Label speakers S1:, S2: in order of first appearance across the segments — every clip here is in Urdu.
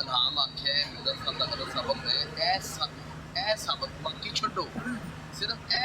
S1: ਇਲਹਾਮ ਆਖਿਆ ਹੈ ਮਿਰਜ਼ਾ ਸਾਹਿਬ ਦਾ ਅਗਰ ਸਬਕ ਹੈ ਇਹ ਸਬਕ ਬਾਕੀ ਛੱਡੋ ਸਿਰਫ ਇਹ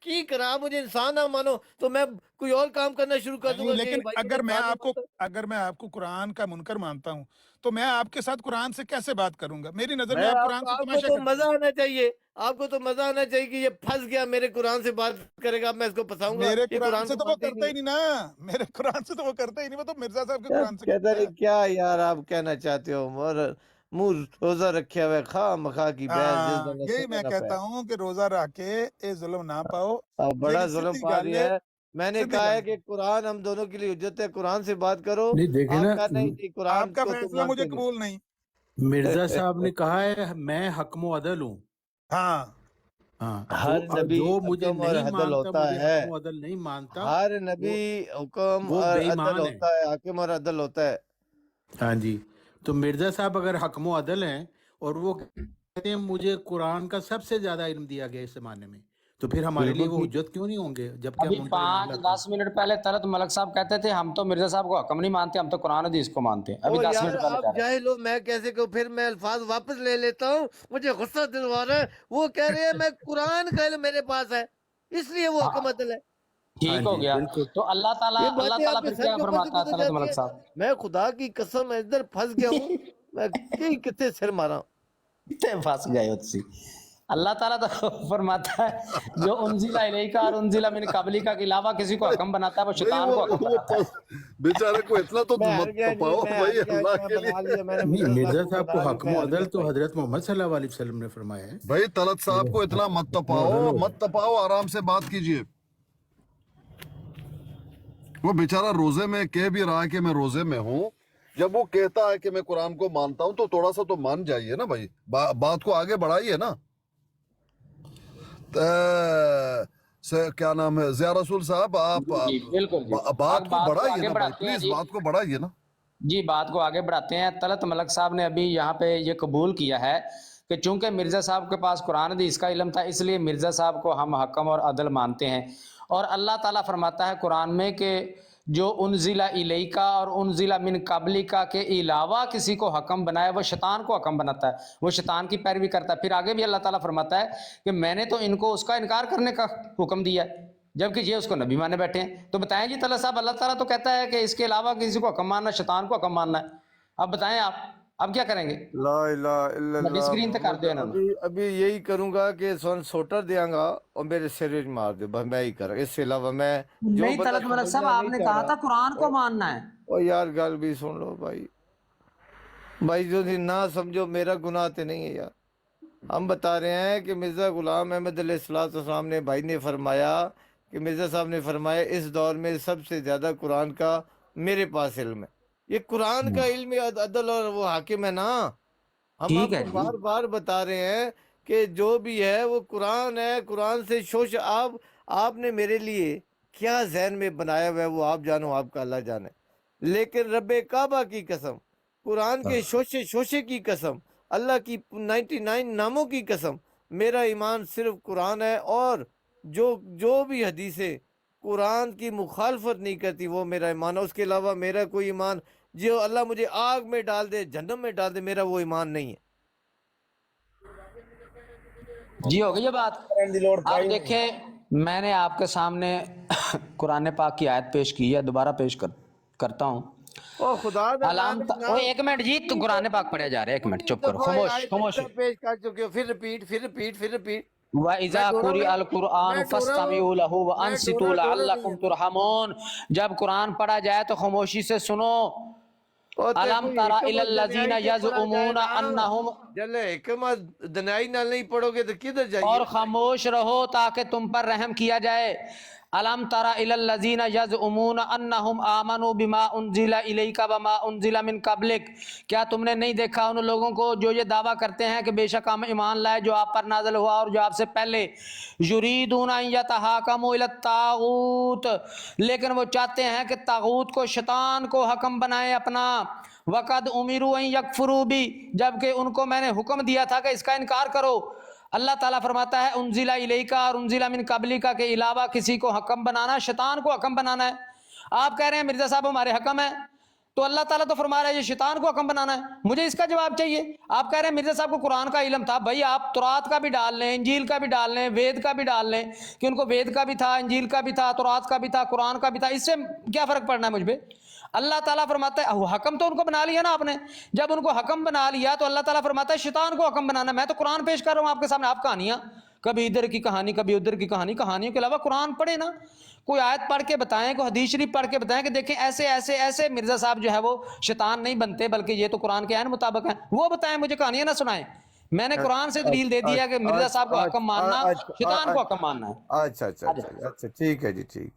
S2: کی کرا مجھے انسان نہ مانو تو میں کوئی اور کام کرنا شروع کر دوں
S3: نہیں،
S2: گا کہ
S3: لیکن
S2: بھائی مجھے انسان نہیں مانتا۔
S3: اگر میں آپ کو قرآن کا منکر مانتا ہوں تو میں آپ کے ساتھ قرآن سے کیسے بات کروں گا؟ میری نظر میں
S2: میں
S3: آپ
S2: آپ
S3: قرآن سے
S2: آپ کو
S3: تماشا
S2: تو
S3: کرتے
S2: مزہ
S3: ہیں۔
S2: آنا چاہیے، آپ کو تو مزہ آنا چاہیے کہ یہ پھنس گیا میرے قرآن سے بات کرے گا، میں اس کو پھنساؤں گا،
S3: میرے
S2: یہ
S3: قرآن
S2: قرآن
S3: سے
S2: کو
S3: تو وہ
S2: مانتے ہی
S3: کرتا ہی
S2: نہیں
S3: نہیں نا، میرے قرآن سے تو وہ کرتا ہی نہیں، وہ تو مرزا صاحب کے
S2: ہے۔
S3: قرآن سے
S2: کہتا
S3: کرتا ہے۔
S2: نہیں کیا یار آپ کہنا چاہتے ہو، اور منہ روزہ رکھے ہوئے خواہ مخواہ کی بحث جس دن
S3: یہی
S2: سنے
S3: میں
S2: نہ پائے۔
S3: کہتا ہوں کہ روزہ رکھ کے اے ظلم نہ پاؤ،
S2: آپ بڑا
S3: جیڑی
S2: ظلم
S3: سیدھی
S2: پا
S3: گل
S2: دیا
S3: ہے،
S2: ہے۔ میں نے
S3: سیدھی
S2: کہا
S3: گل
S2: ہے کہ قرآن ہم دونوں کے لیے حجت ہے، قرآن سے بات کرو،
S4: نہیں دیکھیں
S2: آپ
S4: نا،
S2: کہا نہیں جی قرآن
S3: آپ کا
S2: کو تو
S3: فیصلہ مجھے
S2: مانتے نہیں۔
S3: قبول نہیں۔
S4: مرزا صاحب نے کہا ہے میں حکم و عدل ہوں،
S3: ہاں،
S4: ہاں، تو
S2: ہر
S4: اب
S2: نبی
S4: جو مجھے
S2: حکم اور
S4: نہیں
S2: عدل
S4: مانتا،
S2: ہوتا
S4: مجھے
S2: ہے،
S4: حکم و عدل نہیں مانتا،
S2: ہر
S4: وہ
S2: نبی حکم
S4: وہ
S2: اور
S4: بے
S2: عدل
S4: ایمان ہے۔
S2: ہوتا ہے، حاکم اور عدل ہوتا ہے۔
S4: ہاں جی، تو مرزا صاحب اگر حکم و عدل ہیں اور وہ کہتے ہیں مجھے قرآن کا سب سے زیادہ علم دیا گیا اس زمانے میں، تو پھر ہمارے لیے
S2: بالکل
S4: وہ
S2: ٹھیک۔
S4: حجت کیوں نہیں ہوں گے جبکہ
S5: ابھی
S4: ہم ان کا ایمان لاتے ہیں؟
S5: 5-10 منٹ پہلے طلعت ملک صاحب کہتے تھے ہم تو مرزا صاحب کو حکم نہیں مانتے، ہم تو قرآن حدیث کو مانتے ہیں، ابھی
S2: او
S5: 10
S2: یار
S5: منٹ پہلے
S2: آپ
S5: کہہ رہے تھے۔
S2: جاہل ہو، میں کیسے کہوں، پھر میں الفاظ واپس لے لیتا ہوں، مجھے غصہ دلوا رہا ہے۔ وہ کہہ رہے ہیں میں قرآن کا علم میرے پاس ہے اس لیے وہ
S5: ہاں
S2: حکم عدل ہے۔
S4: ہاں
S5: ٹھیک ہو
S4: جی
S5: گیا،
S4: بالکل۔
S5: تو
S2: یہ
S5: اللہ
S2: باتیں
S5: تعالیٰ
S2: آپ کے
S5: پھر
S2: سر
S5: کیا
S2: کے اوپر سے
S5: فرماتا ہے
S2: گزر
S5: طلعت
S2: جاتی
S5: ملک
S2: ہیں۔
S5: صاحب؟
S2: میں خدا کی قسم ادھر پھنس گیا ہوں، میں کتنے سر مارا ہوں۔
S5: کتنے پھنس گئے ہو تسی۔ اللہ تعالیٰ تو فرماتا ہے جو انزل الیک اور انزل من قبلک کے علاوہ کسی کو حکم بناتا ہے وہ
S6: بھائی
S5: شیطان کو حکم بناتا ہے۔
S6: بیچارے کو اتنا تو
S2: میں ہار
S6: مت
S2: گیا جی،
S6: تپاؤ
S2: میں ہار
S6: بھائی
S2: گیا،
S6: اللہ
S2: میں
S6: کے
S2: بنا
S6: لیے۔
S2: لیا، میں نے
S4: نہیں،
S2: مرزا صاحب
S4: مرزا
S2: کو
S4: صاحب کو
S2: بنا لی،
S4: حکم
S2: میں
S4: و
S2: ہار
S4: عدل
S2: گیا
S4: تو
S2: بھائی۔
S4: حضرت محمد صلی اللہ علیہ وسلم نے فرمایا ہے۔
S6: بھائی طلعت صاحب کو اتنا مت تپاؤ، آرام سے بات کیجئے۔ وہ بیچارہ روزے میں کہہ بھی رہا ہے کہ میں روزے میں ہوں، جب وہ کہتا ہے کہ میں قرآن کو مانتا ہوں تو تھوڑا سا تو مان جائیے نا بھائی، بات کو آگے بڑھائیے نا۔ کیا نام ہے ضیاء رسول صاحب، آپ
S5: جی بالکل جی،
S6: بات
S5: اب
S6: کو
S5: بات کو
S6: بڑھائیے
S5: آگے
S6: نا بھائی،
S5: بڑھاتے ہیں
S6: پلیز
S5: جی۔
S6: بات کو بڑھائیے نا۔
S5: جی بات کو آگے بڑھاتے ہیں۔ طلعت ملک صاحب نے ابھی یہاں پہ یہ قبول کیا ہے کہ چونکہ مرزا صاحب کے پاس قرآن حدیث کا علم تھا اس لیے مرزا صاحب کو ہم حکم اور عدل مانتے ہیں، اور اللہ تعالیٰ فرماتا ہے قرآن میں کہ جو انزل الیک اور انزل من قبلک کے علاوہ کسی کو حکم بنائے وہ شیطان کو حکم بناتا ہے، وہ شیطان کی پیروی کرتا ہے۔ پھر آگے بھی اللہ تعالیٰ فرماتا ہے کہ میں نے تو ان کو اس کا انکار کرنے کا حکم دیا ہے جبکہ یہ اس کو نبی مانے بیٹھے ہیں۔ تو بتائیں جی طلعت صاحب، اللہ تعالیٰ تو کہتا ہے کہ اس کے علاوہ کسی کو حکم ماننا شیطان کو حکم ماننا ہے، اب بتائیں آپ اب کیا کریں گے؟
S2: لا الہ الا
S5: بڑی
S2: اللہ
S5: اسکرین تک کر
S2: محمد،
S5: دیا انہوں نے۔
S2: ابھی یہی کروں گا کہ سون سوٹر دیاں گا اور میرے سر وچ مار دے، بس میں ہی کروں، اس سے علاوہ میں جو
S5: نہیں
S2: بندہ
S5: طلعت ملک صاحب،
S2: سمجھنا
S5: آپ
S2: نہیں
S5: نے
S2: چاہ
S5: کہا تھا قرآن کو
S2: رہا۔
S5: ماننا ہے۔
S2: او یار گل بھی سن لو بھائی، بھائی جو نہ سمجھو میرا گناہ تے نہیں ہے یار۔ ہم بتا رہے ہیں کہ مرزا غلام احمد علیہ السلام نے بھائی نے فرمایا کہ مرزا صاحب نے فرمایا اس دور میں سب سے زیادہ قرآن کا میرے پاس علم ہے۔ یہ قرآن کا علم عدل اور وہ حاکم ہے نا۔ ہم آپ
S5: ٹھیک ہے
S2: کو
S5: جی،
S2: بار بار بتا رہے ہیں کہ جو بھی ہے وہ قرآن ہے، قرآن سے شوش آپ نے میرے لیے کیا ذہن میں بنایا ہوا ہے وہ آپ جانو، آپ کا اللہ جانے، لیکن رب کعبہ کی قسم، قرآن کے شوشے کی قسم، اللہ کی 99 ناموں کی قسم، میرا ایمان صرف قرآن ہے، اور جو بھی حدیثیں قرآن کی مخالفت نہیں کرتی وہ میرا ایمان ہے۔ اس کے علاوہ میرا کوئی ایمان، جو اللہ مجھے آگ میں ڈال دے، جہنم میں ڈال دے، میرا وہ ایمان نہیں ہے۔
S5: جی ہو گئی یہ بات۔ اب دیکھیں میں نے آپ کے سامنے قرآن پاک کی آیت پیش کی ہے، دوبارہ پیش کرتا ہوں۔
S2: او خدا دا
S5: علام
S2: نام،
S5: ایک منٹ جی، تو قرآن پاک پڑھیا جا رہا ہے، ایک منٹ چپ کرو، خاموش خاموش۔
S2: پیش کر چکے ہو، پھر ریپیٹ۔
S5: وَإِذَا قُرِئَ الْقُرْآنُ فَاسْتَمِعُوا لَهُ وَأَنصِتُوا لَعَلَّكُمْ تُرْحَمُونَ، جب قرآن پڑھا جائے تو خاموشی سے سنو۔ أَلَمْ تَرَ إِلَى الَّذِينَ يَزْعُمُونَ أَنَّهُمْ،
S2: جلے حکمت دنائی نال نہیں پڑھو گے تو کدھر جائیے؟
S5: اور خاموش رہو تاکہ تم پر رحم کیا جائے۔ الم تر الی الذین یزعمون انہم آمنوا بما انزل الیک وما انزل من قبلک، کیا تم نے نہیں دیکھا ان لوگوں کو جو یہ دعویٰ کرتے ہیں کہ بے شک ہم ایمان لائے جو آپ پر نازل ہوا اور جو آپ سے پہلے، یریدون ان یتحاکموا الی الطاغوت، لیکن وہ چاہتے ہیں کہ طاغوت کو، شیطان کو حکم بنائیں اپنا، وقد امروا ان یکفروا بی، جبکہ ان کو میں نے حکم دیا تھا کہ اس کا انکار کرو۔ اللہ تعالیٰ فرماتا ہے انزل الیک اور انزل من قبلک کے علاوہ کسی کو حکم بنانا، شیطان کو حکم بنانا ہے۔ آپ کہہ رہے ہیں مرزا صاحب ہمارے حکم ہیں، تو اللہ تعالیٰ تو فرما رہا ہے یہ شیطان کو حکم بنانا ہے. مجھے اس کا جواب چاہیے. آپ کہہ رہے ہیں مرزا صاحب کو قرآن کا علم تھا. بھائی آپ تورات کا بھی ڈال لیں, انجیل کا بھی ڈال لیں, وید کا بھی ڈال لیں کہ ان کو وید کا بھی تھا, انجیل کا بھی تھا, تورات کا بھی تھا, قرآن کا بھی تھا. اس سے کیا فرق پڑنا ہے مجھ پہ؟ اللہ تعالیٰ فرماتا ہے حکم تو ان کو بنا لیا نا آپ نے. جب ان کو حکم بنا لیا تو اللہ تعالیٰ فرماتا ہے شیطان کو حکم بنانا. میں تو قرآن پیش کر رہا ہوں آپ کے سامنے. آپ کہانیاں, کبھی ادھر کی کہانی کبھی ادھر کی کہانی. کہانیوں کے علاوہ قرآن پڑھے نا, کوئی آیت پڑھ کے بتائیں, کوئی حدیث شریف پڑھ کے بتائیں کہ دیکھیں ایسے ایسے ایسے مرزا صاحب جو ہے وہ شیطان نہیں بنتے بلکہ یہ تو قرآن کے عین مطابق ہیں. وہ بتائیں, مجھے کہانیاں نہ سنائیں. میں نے قرآن سے دلیل دے دیا کہ مرزا صاحب کو حکم ماننا شیطان کو حکم ماننا ہے.
S2: اچھا اچھا اچھا اچھا ٹھیک ہے جی, ٹھیک.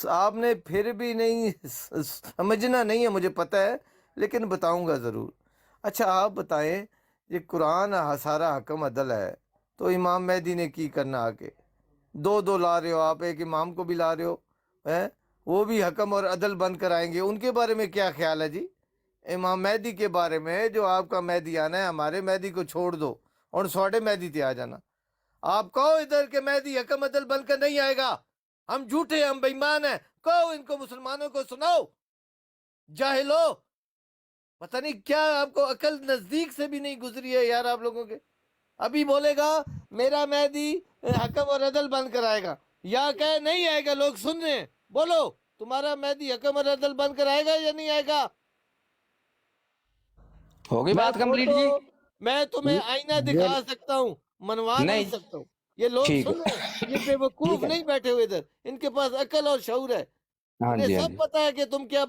S2: آپ نے پھر بھی نہیں سمجھنا نہیں ہے, مجھے پتہ ہے, لیکن بتاؤں گا ضرور. اچھا آپ بتائیں, یہ قرآن سارا حکم عدل ہے تو امام مہدی نے کی کرنا آ کے؟ دو لا رہے ہو آپ, ایک امام کو بھی لا رہے ہو, وہ بھی حکم اور عدل بن کر آئیں گے. ان کے بارے میں کیا خیال ہے جی؟ امام مہدی کے بارے میں, جو آپ کا مہدی آنا ہے, ہمارے مہدی کو چھوڑ دو اور سوڑے مہدی تے آ جانا. آپ کہو ادھر کے مہدی حکم عدل بن کر نہیں آئے گا, ہم جھوٹے, ہم بےمان ہیں. کہو ان کو, مسلمانوں کو سناؤ. جاہلو, پتہ نہیں کیا آپ کو عقل نزدیک سے بھی نہیں گزری ہے یار آپ لوگوں کے. ابھی بولے گا میرا مہدی حکم اور عدل بن کر آئے گا, یا کہ نہیں آئے گا. لوگ سن رہے ہیں, بولو تمہارا مہدی حکم اور عدل بن کر آئے گا یا نہیں آئے گا؟
S5: ہوگی بات کمپلیٹ جی.
S2: میں تمہیں آئینہ دکھا سکتا ہوں, منوا نہیں سکتا ہوں. یہ لوگ
S5: ٹھیک
S2: سن رہے ہیں, یہ بے وقوف نہیں بیٹھے ہوئے ادھر, ان کے پاس عقل اور شعور ہے.
S5: ہاں
S2: انہیں
S5: جی, ہاں
S2: سب
S5: جی.
S2: پتہ ہے کہ تم کیا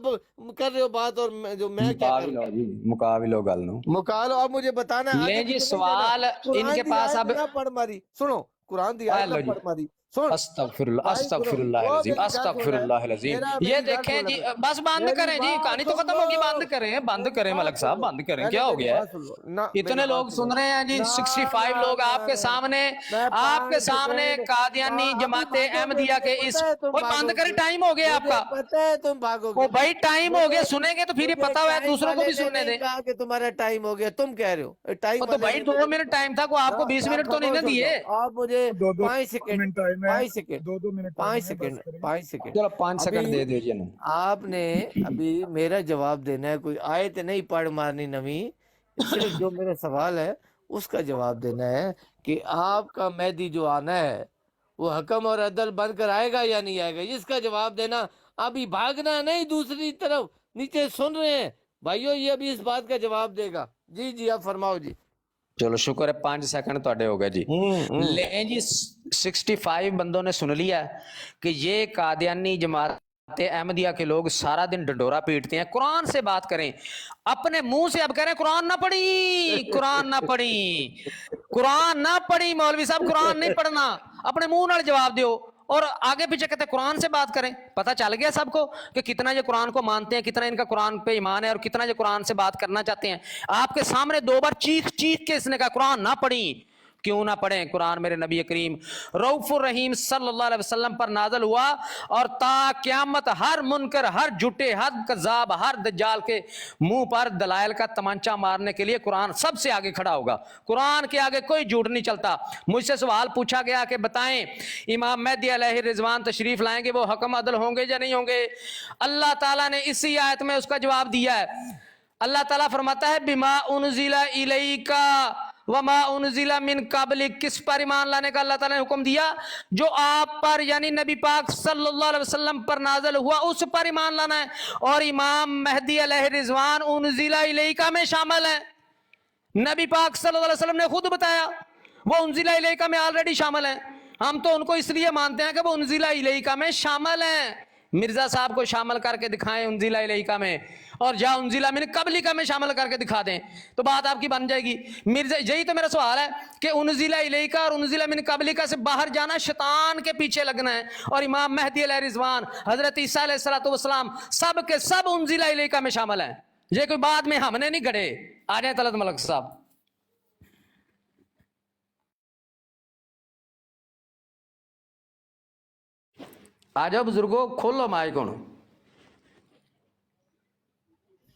S2: کر رہے ہو بات, اور جو میں کیا کر رہا ہوں.
S5: مقابل ہو گل نو.
S2: مکالو, اب مجھے بتانا ہے
S5: لیں
S2: آگے
S5: جی
S2: پیچھے نہیں دینا.
S5: سوال ان
S2: قرآن
S5: کے
S2: دی
S5: پاس
S2: آیت
S5: اب.
S2: نہ پڑھ ماری, سنو قرآن دی آیت
S5: لو
S2: نہ
S5: جی,
S2: پڑھ ماری. سن
S5: استغفر اللہ
S2: بھائی, سنو,
S5: استغفر اللہ
S2: وہ
S5: العظیم
S2: میری گل
S5: استغفر
S2: سن لے,
S5: اللہ العظیم. یہ
S2: میری گل
S5: دیکھیں
S2: سن
S5: جی,
S2: لے,
S5: بس بند
S2: میری
S5: کریں جی,
S2: بات
S5: کہانی تو
S2: سن
S5: ختم
S2: لو,
S5: ہوگی. بند کریں, بند
S2: میری
S5: کریں
S2: بات
S5: ملک
S2: سن
S5: صاحب,
S2: لو,
S5: بند کریں.
S2: پہلے
S5: کیا ہو
S2: میری
S5: گیا
S2: بات
S5: ہے؟
S2: سن لو نہ, میری
S5: اتنے لوگ
S2: بات
S5: سن
S2: سنو.
S5: رہے ہیں جی.
S2: نہ
S5: 65
S2: نہ
S5: لوگ آپ کے
S2: نہ,
S5: سامنے,
S2: میں
S5: آپ کے
S2: 5
S5: سامنے
S2: سیکنڈ,
S5: قادیانی
S2: ابھی
S5: جماعت
S2: بھاگو گے,
S5: احمدیہ
S2: مجھے
S5: کے
S2: پتہ
S5: اس.
S2: ہے تم
S5: وہ بند
S2: بھاگو
S5: کریں,
S2: گے,
S5: ٹائم ہو گیا آپ
S2: مجھے
S5: کا.
S2: پتہ ہے تم بھاگو
S5: وہ
S2: گے.
S5: بھائی ٹائم ہو
S2: مجھے
S5: گیا, سنیں گے تو پھر یہ
S2: مجھے
S5: پتا ہوا ہے,
S2: ٹائم
S5: دوسروں کو
S2: والے
S5: بھی
S2: نے
S5: سننے
S2: نہیں
S5: دیں.
S2: کہا کہ تمہارا ٹائم ہو گیا, تم کہہ رہے ہو. ٹائم
S5: وہ تو
S2: والے
S5: بھائی
S2: نے
S5: 2 منٹ ٹائم تھا, کو آپ کو 20 منٹ تو نہیں نا
S2: خاموش ہو
S5: دیے.
S2: جاؤ. آپ مجھے
S3: دو
S2: 5 سیکنڈ,
S3: منٹ ٹائم ہے,
S2: 5 سیکنڈ,
S3: دو منٹ ٹائم
S2: 5
S3: ہے, بس
S2: سیکنڈ,
S3: کریں.
S2: 5 سیکنڈ.
S5: چلو 5 سیکنڈ
S2: ابھی
S5: دے دیجیے نا.
S2: آپ نے ابھی میرا جواب دینا ہے, کوئی آیت نہیں پڑھ مارنی نویں, صرف جو میرا سوال ہے اس کا جواب دینا ہے کہ آپ کا مہدی جو آنا ہے وہ حکم اور عدل بن کر آئے گا یا نہیں آئے گا, اس کا جواب دینا. ابھی بھاگنا نہیں دوسری طرف, نیچے سن رہے ہیں بھائیو, یہ ابھی اس بات کا جواب دے گا. جی جی آپ فرماؤ جی.
S5: چلو شکر ہے, 5 سیکنڈ تھوڑے ہو گئے جی. لیں جی 65 بندوں نے سن لیا کہ یہ قادیانی جماعت احمدیہ کے لوگ سارا دن ڈنڈورا پیٹتے ہیں. قرآن سے بات کریں, اپنے منہ سے اب کہہ رہے ہیں قرآن نہ پڑھی, قرآن نہ پڑھی, قرآن نہ پڑھی. مولوی صاحب قرآن نہیں پڑھنا, اپنے منہ نال جواب دیو. اور آگے پیچھے کہتے ہیں قرآن سے بات کریں. پتہ چل گیا سب کو کہ کتنا یہ قرآن کو مانتے ہیں, کتنا ان کا قرآن پہ ایمان ہے, اور کتنا یہ قرآن سے بات کرنا چاہتے ہیں. آپ کے سامنے 2 بار چیخ چیخ کے اس نے کہا قرآن نہ پڑھی. کیوں نہ پڑھیں؟ قرآن میرے نبی کریم رؤوف الرحیم صلی اللہ علیہ وسلم پر نازل ہوا, اور تا قیامت ہر منکر, ہر جھوٹے, ہر کذاب, ہر دجال کے منہ پر دلائل کا تمانچہ مارنے کے لیے قرآن سب سے آگے کھڑا ہوگا. قرآن کے آگے کوئی جھوٹ نہیں چلتا. مجھ سے سوال پوچھا گیا کہ بتائیں امام مہدی علیہ الرضوان تشریف لائیں گے, وہ حکم عدل ہوں گے یا نہیں ہوں گے؟ اللہ تعالیٰ نے اسی آیت میں اس کا جواب دیا ہے. اللہ تعالیٰ فرماتا ہے بما انزل الیک وما انزل من قبلک, کس پر ایمان لانے کا اللہ تعالیٰ نے حکم دیا؟ جو آپ پر یعنی نبی پاک صلی اللہ علیہ وسلم پر نازل ہوا اس پر ایمان لانا ہے. اور امام مہدی علیہ الرضوان انزل الیک میں شامل ہے. نبی پاک صلی اللہ علیہ وسلم نے خود بتایا وہ انزل الیک میں آلریڈی شامل ہیں. ہم تو ان کو اس لیے مانتے ہیں کہ وہ انزل الیک میں شامل ہیں. مرزا صاحب کو شامل کر کے دکھائیں انزل الیک میں, اور جا انزل من قبلک میں شامل کر کے دکھا دیں تو بات آپ کی بن جائے گی. مرزا, یہی تو میرا سوال ہے کہ انزل الیک اور انزل من قبلک سے باہر جانا شیطان کے پیچھے لگنا ہے, اور امام مہدی علیہ رضوان, حضرت عیسیٰ علیہ الصلوۃ والسلام سب کے سب انزل الیک میں شامل ہیں. یہ کوئی بعد میں ہم نے نہیں گھڑے. آ جائیں طلعت ملک صاحب. آ جاؤ بزرگوں, کھولو مائک.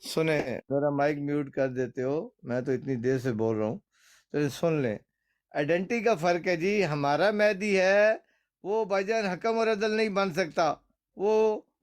S2: سنیں, ذرا مائک میوٹ کر دیتے ہو, میں تو اتنی دیر سے بول رہا ہوں, تو سن لیں. آئیڈینٹی کا فرق ہے جی. ہمارا مہدی ہے وہ بھائی جان حکم اور عدل نہیں بن سکتا, وہ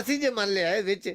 S2: ਅਸੀਂ ਜੇ ਮੰਨ ਲਿਆ ਹੈ ਵਿੱਚ।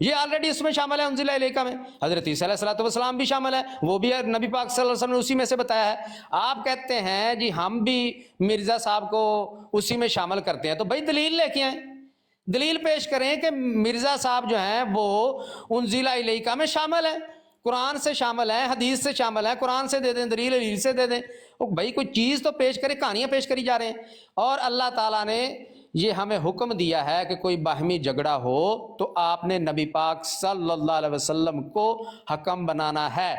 S5: یہ آلریڈی اس میں شامل ہے، انزل الیک میں حضرت عیسیٰ علیہ الصلوۃ والسلام بھی شامل ہے، وہ بھی نبی پاک صلی اللہ علیہ وسلم نے اسی میں سے بتایا ہے۔ آپ کہتے ہیں جی ہم بھی مرزا صاحب کو اسی میں شامل کرتے ہیں، تو بھائی دلیل لے کے آئیں، دلیل پیش کریں کہ مرزا صاحب جو ہیں وہ انزل الیک میں شامل ہیں، قرآن سے شامل ہیں، حدیث سے شامل ہیں، قرآن سے دے دیں، دلیل سے دے دیں، بھائی کوئی چیز تو پیش کرے، کہانیاں پیش کری جا رہے ہیں۔ اور اللہ تعالیٰ نے یہ ہمیں حکم دیا ہے کہ کوئی باہمی جھگڑا ہو تو آپ نے نبی پاک صلی اللہ علیہ وسلم کو حکم بنانا ہے۔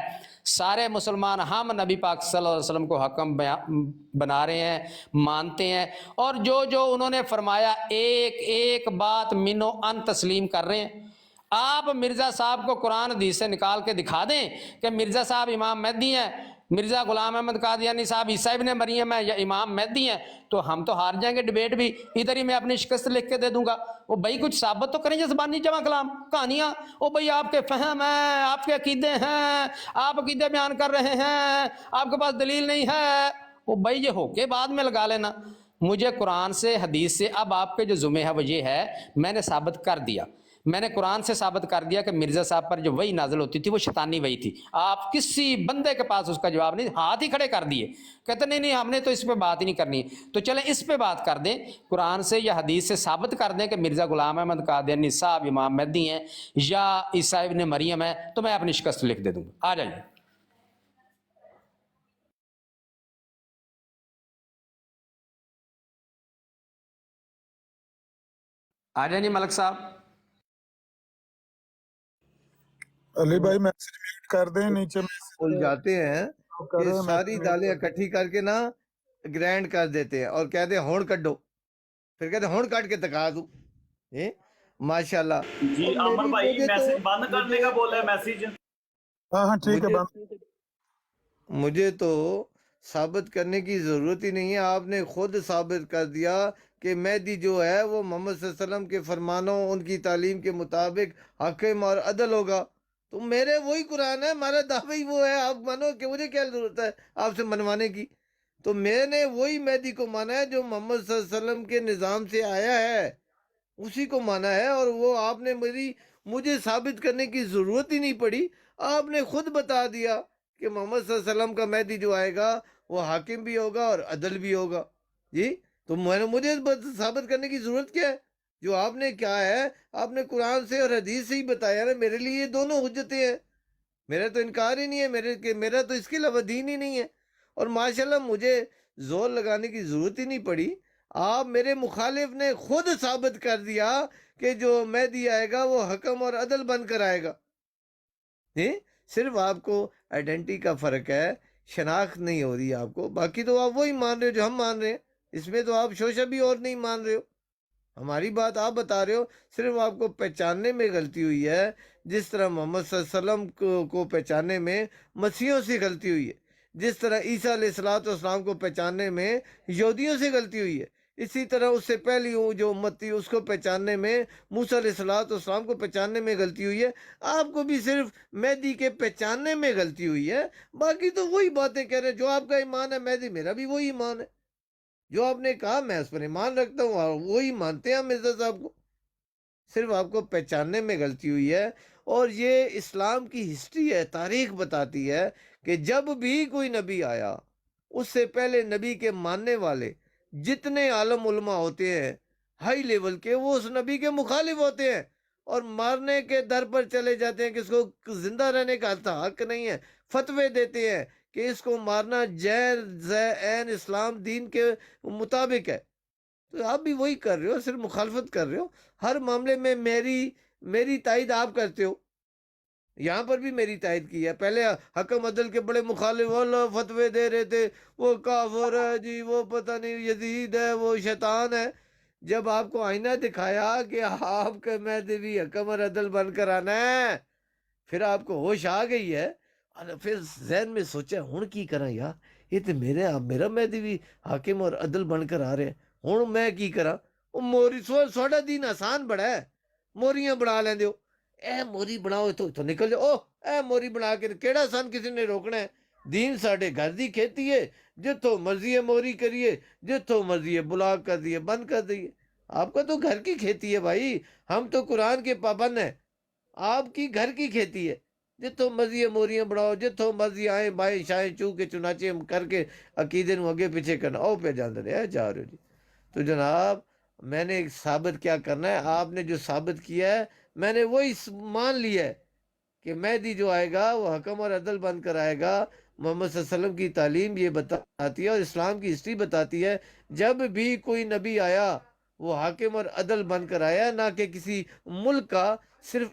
S5: سارے مسلمان ہم نبی پاک صلی اللہ علیہ وسلم کو حکم بنا رہے ہیں، مانتے ہیں، اور جو جو انہوں نے فرمایا ایک ایک بات منو ان تسلیم کر رہے ہیں۔ آپ مرزا صاحب کو قرآن حدیث سے نکال کے دکھا دیں کہ مرزا صاحب امام مہدی ہیں، مرزا غلام احمد قادیانی صاحب عیسیٰ ابن مریم ہے یا امام مہدی ہیں، تو ہم تو ہار جائیں گے ڈیبیٹ بھی، ادھر ہی میں اپنی شکست لکھ کے دے دوں گا۔ وہ بھائی کچھ ثابت تو کریں، زبانی جمع کلام کہانیاں، وہ بھائی آپ کے فہم ہیں، آپ کے عقیدے ہیں، آپ عقیدے بیان کر رہے ہیں، آپ کے پاس دلیل نہیں ہے، وہ بھائی یہ ہو کے بعد میں لگا لینا۔ مجھے قرآن سے حدیث سے، اب آپ کے جو ذمہ ہے وہ یہ ہے، میں نے ثابت کر دیا، میں نے قرآن سے ثابت کر دیا کہ مرزا صاحب پر جو وحی نازل ہوتی تھی وہ شیطانی وحی تھی۔ آپ کسی بندے کے پاس اس کا جواب نہیں، ہاتھ ہی کھڑے کر دیے، کہتے نہیں ہم نے تو اس پہ بات ہی نہیں کرنی ہے۔ تو چلیں اس پہ بات کر دیں، قرآن سے یا حدیث سے ثابت کر دیں کہ مرزا غلام احمد قادیانی صاحب امام مہدی ہیں یا عیسیٰ ابن مریم ہے، تو میں اپنی شکست لکھ دے دوں گا۔ آ جائیے۔ آ جائیں جی ملک صاحب۔
S3: علی بھائی میسج میوٹ کر دیں، نیچے
S2: بھول جاتے ہیں کہ ساری دالیں اکٹھی کر کے نا گرینڈ کر دیتے ہیں اور کہتے ہیں ہون کڈو، پھر کہتے ہیں ہون کٹ کے تکا دوں۔ ماشاءاللہ
S7: جی امن بھائی میسج بند کرنے کا بول ہے میسج۔
S3: ہاں ٹھیک ہے بند۔
S2: مجھے تو ثابت کرنے کی ضرورت ہی نہیں ہے، آپ نے خود ثابت کر دیا کہ مہدی جو ہے وہ محمد صلی اللہ علیہ وسلم کے فرمانوں، ان کی تعلیم کے مطابق حاکم اور عدل ہوگا۔ تو میرے وہی قرآن ہے، ہمارا دعوی وہ ہے، آپ مانو کہ مجھے کیا ضرورت ہے آپ سے منوانے کی؟ تو میں نے وہی مہدی کو مانا ہے جو محمد صلی اللہ علیہ وسلم کے نظام سے آیا ہے، اسی کو مانا ہے، اور وہ آپ نے مجھے ثابت کرنے کی ضرورت ہی نہیں پڑی، آپ نے خود بتا دیا کہ محمد صلی اللہ علیہ وسلم کا مہدی جو آئے گا وہ حاکم بھی ہوگا اور عدل بھی ہوگا۔ جی تو مجھے ثابت کرنے کی ضرورت کیا ہے؟ جو آپ نے کیا ہے، آپ نے قرآن سے اور حدیث سے ہی بتایا نا، میرے لیے یہ دونوں حجتیں ہیں، میرا تو انکار ہی نہیں ہے، میرا تو اس کے علاوہ دین ہی نہیں ہے۔ اور ماشاءاللہ مجھے زور لگانے کی ضرورت ہی نہیں پڑی، آپ میرے مخالف نے خود ثابت کر دیا کہ جو مہدی آئے گا وہ حکم اور عدل بن کر آئے گا۔ صرف آپ کو آئیڈینٹی کا فرق ہے، شناخت نہیں ہو رہی آپ کو، باقی تو آپ وہی مان رہے ہو جو ہم مان رہے ہیں، اس میں تو آپ شوشہ بھی اور نہیں مان رہے ہو، ہماری بات آپ بتا رہے ہو، صرف آپ کو پہچاننے میں غلطی ہوئی ہے، جس طرح محمد صلی اللہ علیہ وسلم کو پہچاننے میں مسیحیوں سے غلطی ہوئی ہے، جس طرح عیسیٰ علیہ السلام کو پہچاننے میں یہودیوں سے غلطی ہوئی ہے، اسی طرح اس سے پہلی جو امت تھی اس کو پہچاننے میں، موسیٰ علیہ السلام کو پہچاننے میں غلطی ہوئی ہے، آپ کو بھی صرف مہدی کے پہچاننے میں غلطی ہوئی ہے، باقی تو وہی باتیں کہہ رہے ہیں، جو آپ کا ایمان ہے مہدی، میرا بھی وہی ایمان ہے، جو آپ نے کہا میں اس پر ایمان رکھتا ہوں، اور وہی مانتے ہیں ہم مرزا صاحب کو، صرف آپ کو پہچاننے میں غلطی ہوئی ہے۔ اور یہ اسلام کی ہسٹری ہے، تاریخ بتاتی ہے کہ جب بھی کوئی نبی آیا، اس سے پہلے نبی کے ماننے والے جتنے عالم علماء ہوتے ہیں ہائی لیول کے، وہ اس نبی کے مخالف ہوتے ہیں اور مارنے کے در پر چلے جاتے ہیں کہ اس کو زندہ رہنے کا حق نہیں ہے، فتوے دیتے ہیں کہ اس کو مارنا جائز عین اسلام دین کے مطابق ہے۔ تو آپ بھی وہی کر رہے ہو، صرف مخالفت کر رہے ہو، ہر معاملے میں میری تائید آپ کرتے ہو، یہاں پر بھی میری تائید کی ہے، پہلے حکم عدل کے بڑے مخالف فتوے دے رہے تھے، وہ کافر ہے جی، وہ پتہ نہیں یزید ہے، وہ شیطان ہے، جب آپ کو آئینہ دکھایا کہ آپ کا مہدی بھی حکم اور عدل بن کر آنا ہے، پھر آپ کو ہوش آ گئی ہے، پھر ذہن میں سوچا ہوں کی کرا یار، یہ تو میرا مہدی بھی حاکم اور عدل بن کر آ رہے ہیں، ہوں میں کی کرا؟ موری سوڑا دین آسان بڑا ہے، موریاں بنا لیں دیو، اے موری بناؤ تو نکل جاؤ، اے موری بنا کے کیڑا سن کسی نے روکنا ہے؟ دین ساڑھے گھر دی کھیتی ہے، جتوں مرضی ہے موری کریے، جتوں مرضی ہے بلاک کر دیے، بند کر دیے، آپ کا تو گھر کی کھیتی ہے بھائی، ہم تو قرآن کے پابند ہیں، آپ کی گھر کی کھیتی ہے، جتوں مرضی موریاں بڑھاؤ، جتوں مرضی آئیں بائیں شائیں چو کے چنانچے کر کے عقیدے نو اگے پیچھے کرنا، او پہ جاندے رہے جا رہے ہو جی۔ تو جناب میں نے ثابت کیا کرنا ہے، آپ نے جو ثابت کیا ہے میں نے وہی مان لیا ہے کہ مہدی جو آئے گا وہ حکم اور عدل بن کر آئے گا۔ محمد صلی اللہ علیہ وسلم کی تعلیم یہ بتاتی ہے اور اسلام کی ہسٹری بتاتی ہے، جب بھی کوئی نبی آیا وہ حاکم اور عدل بن کر آیا، نہ کہ کسی ملک کا، صرف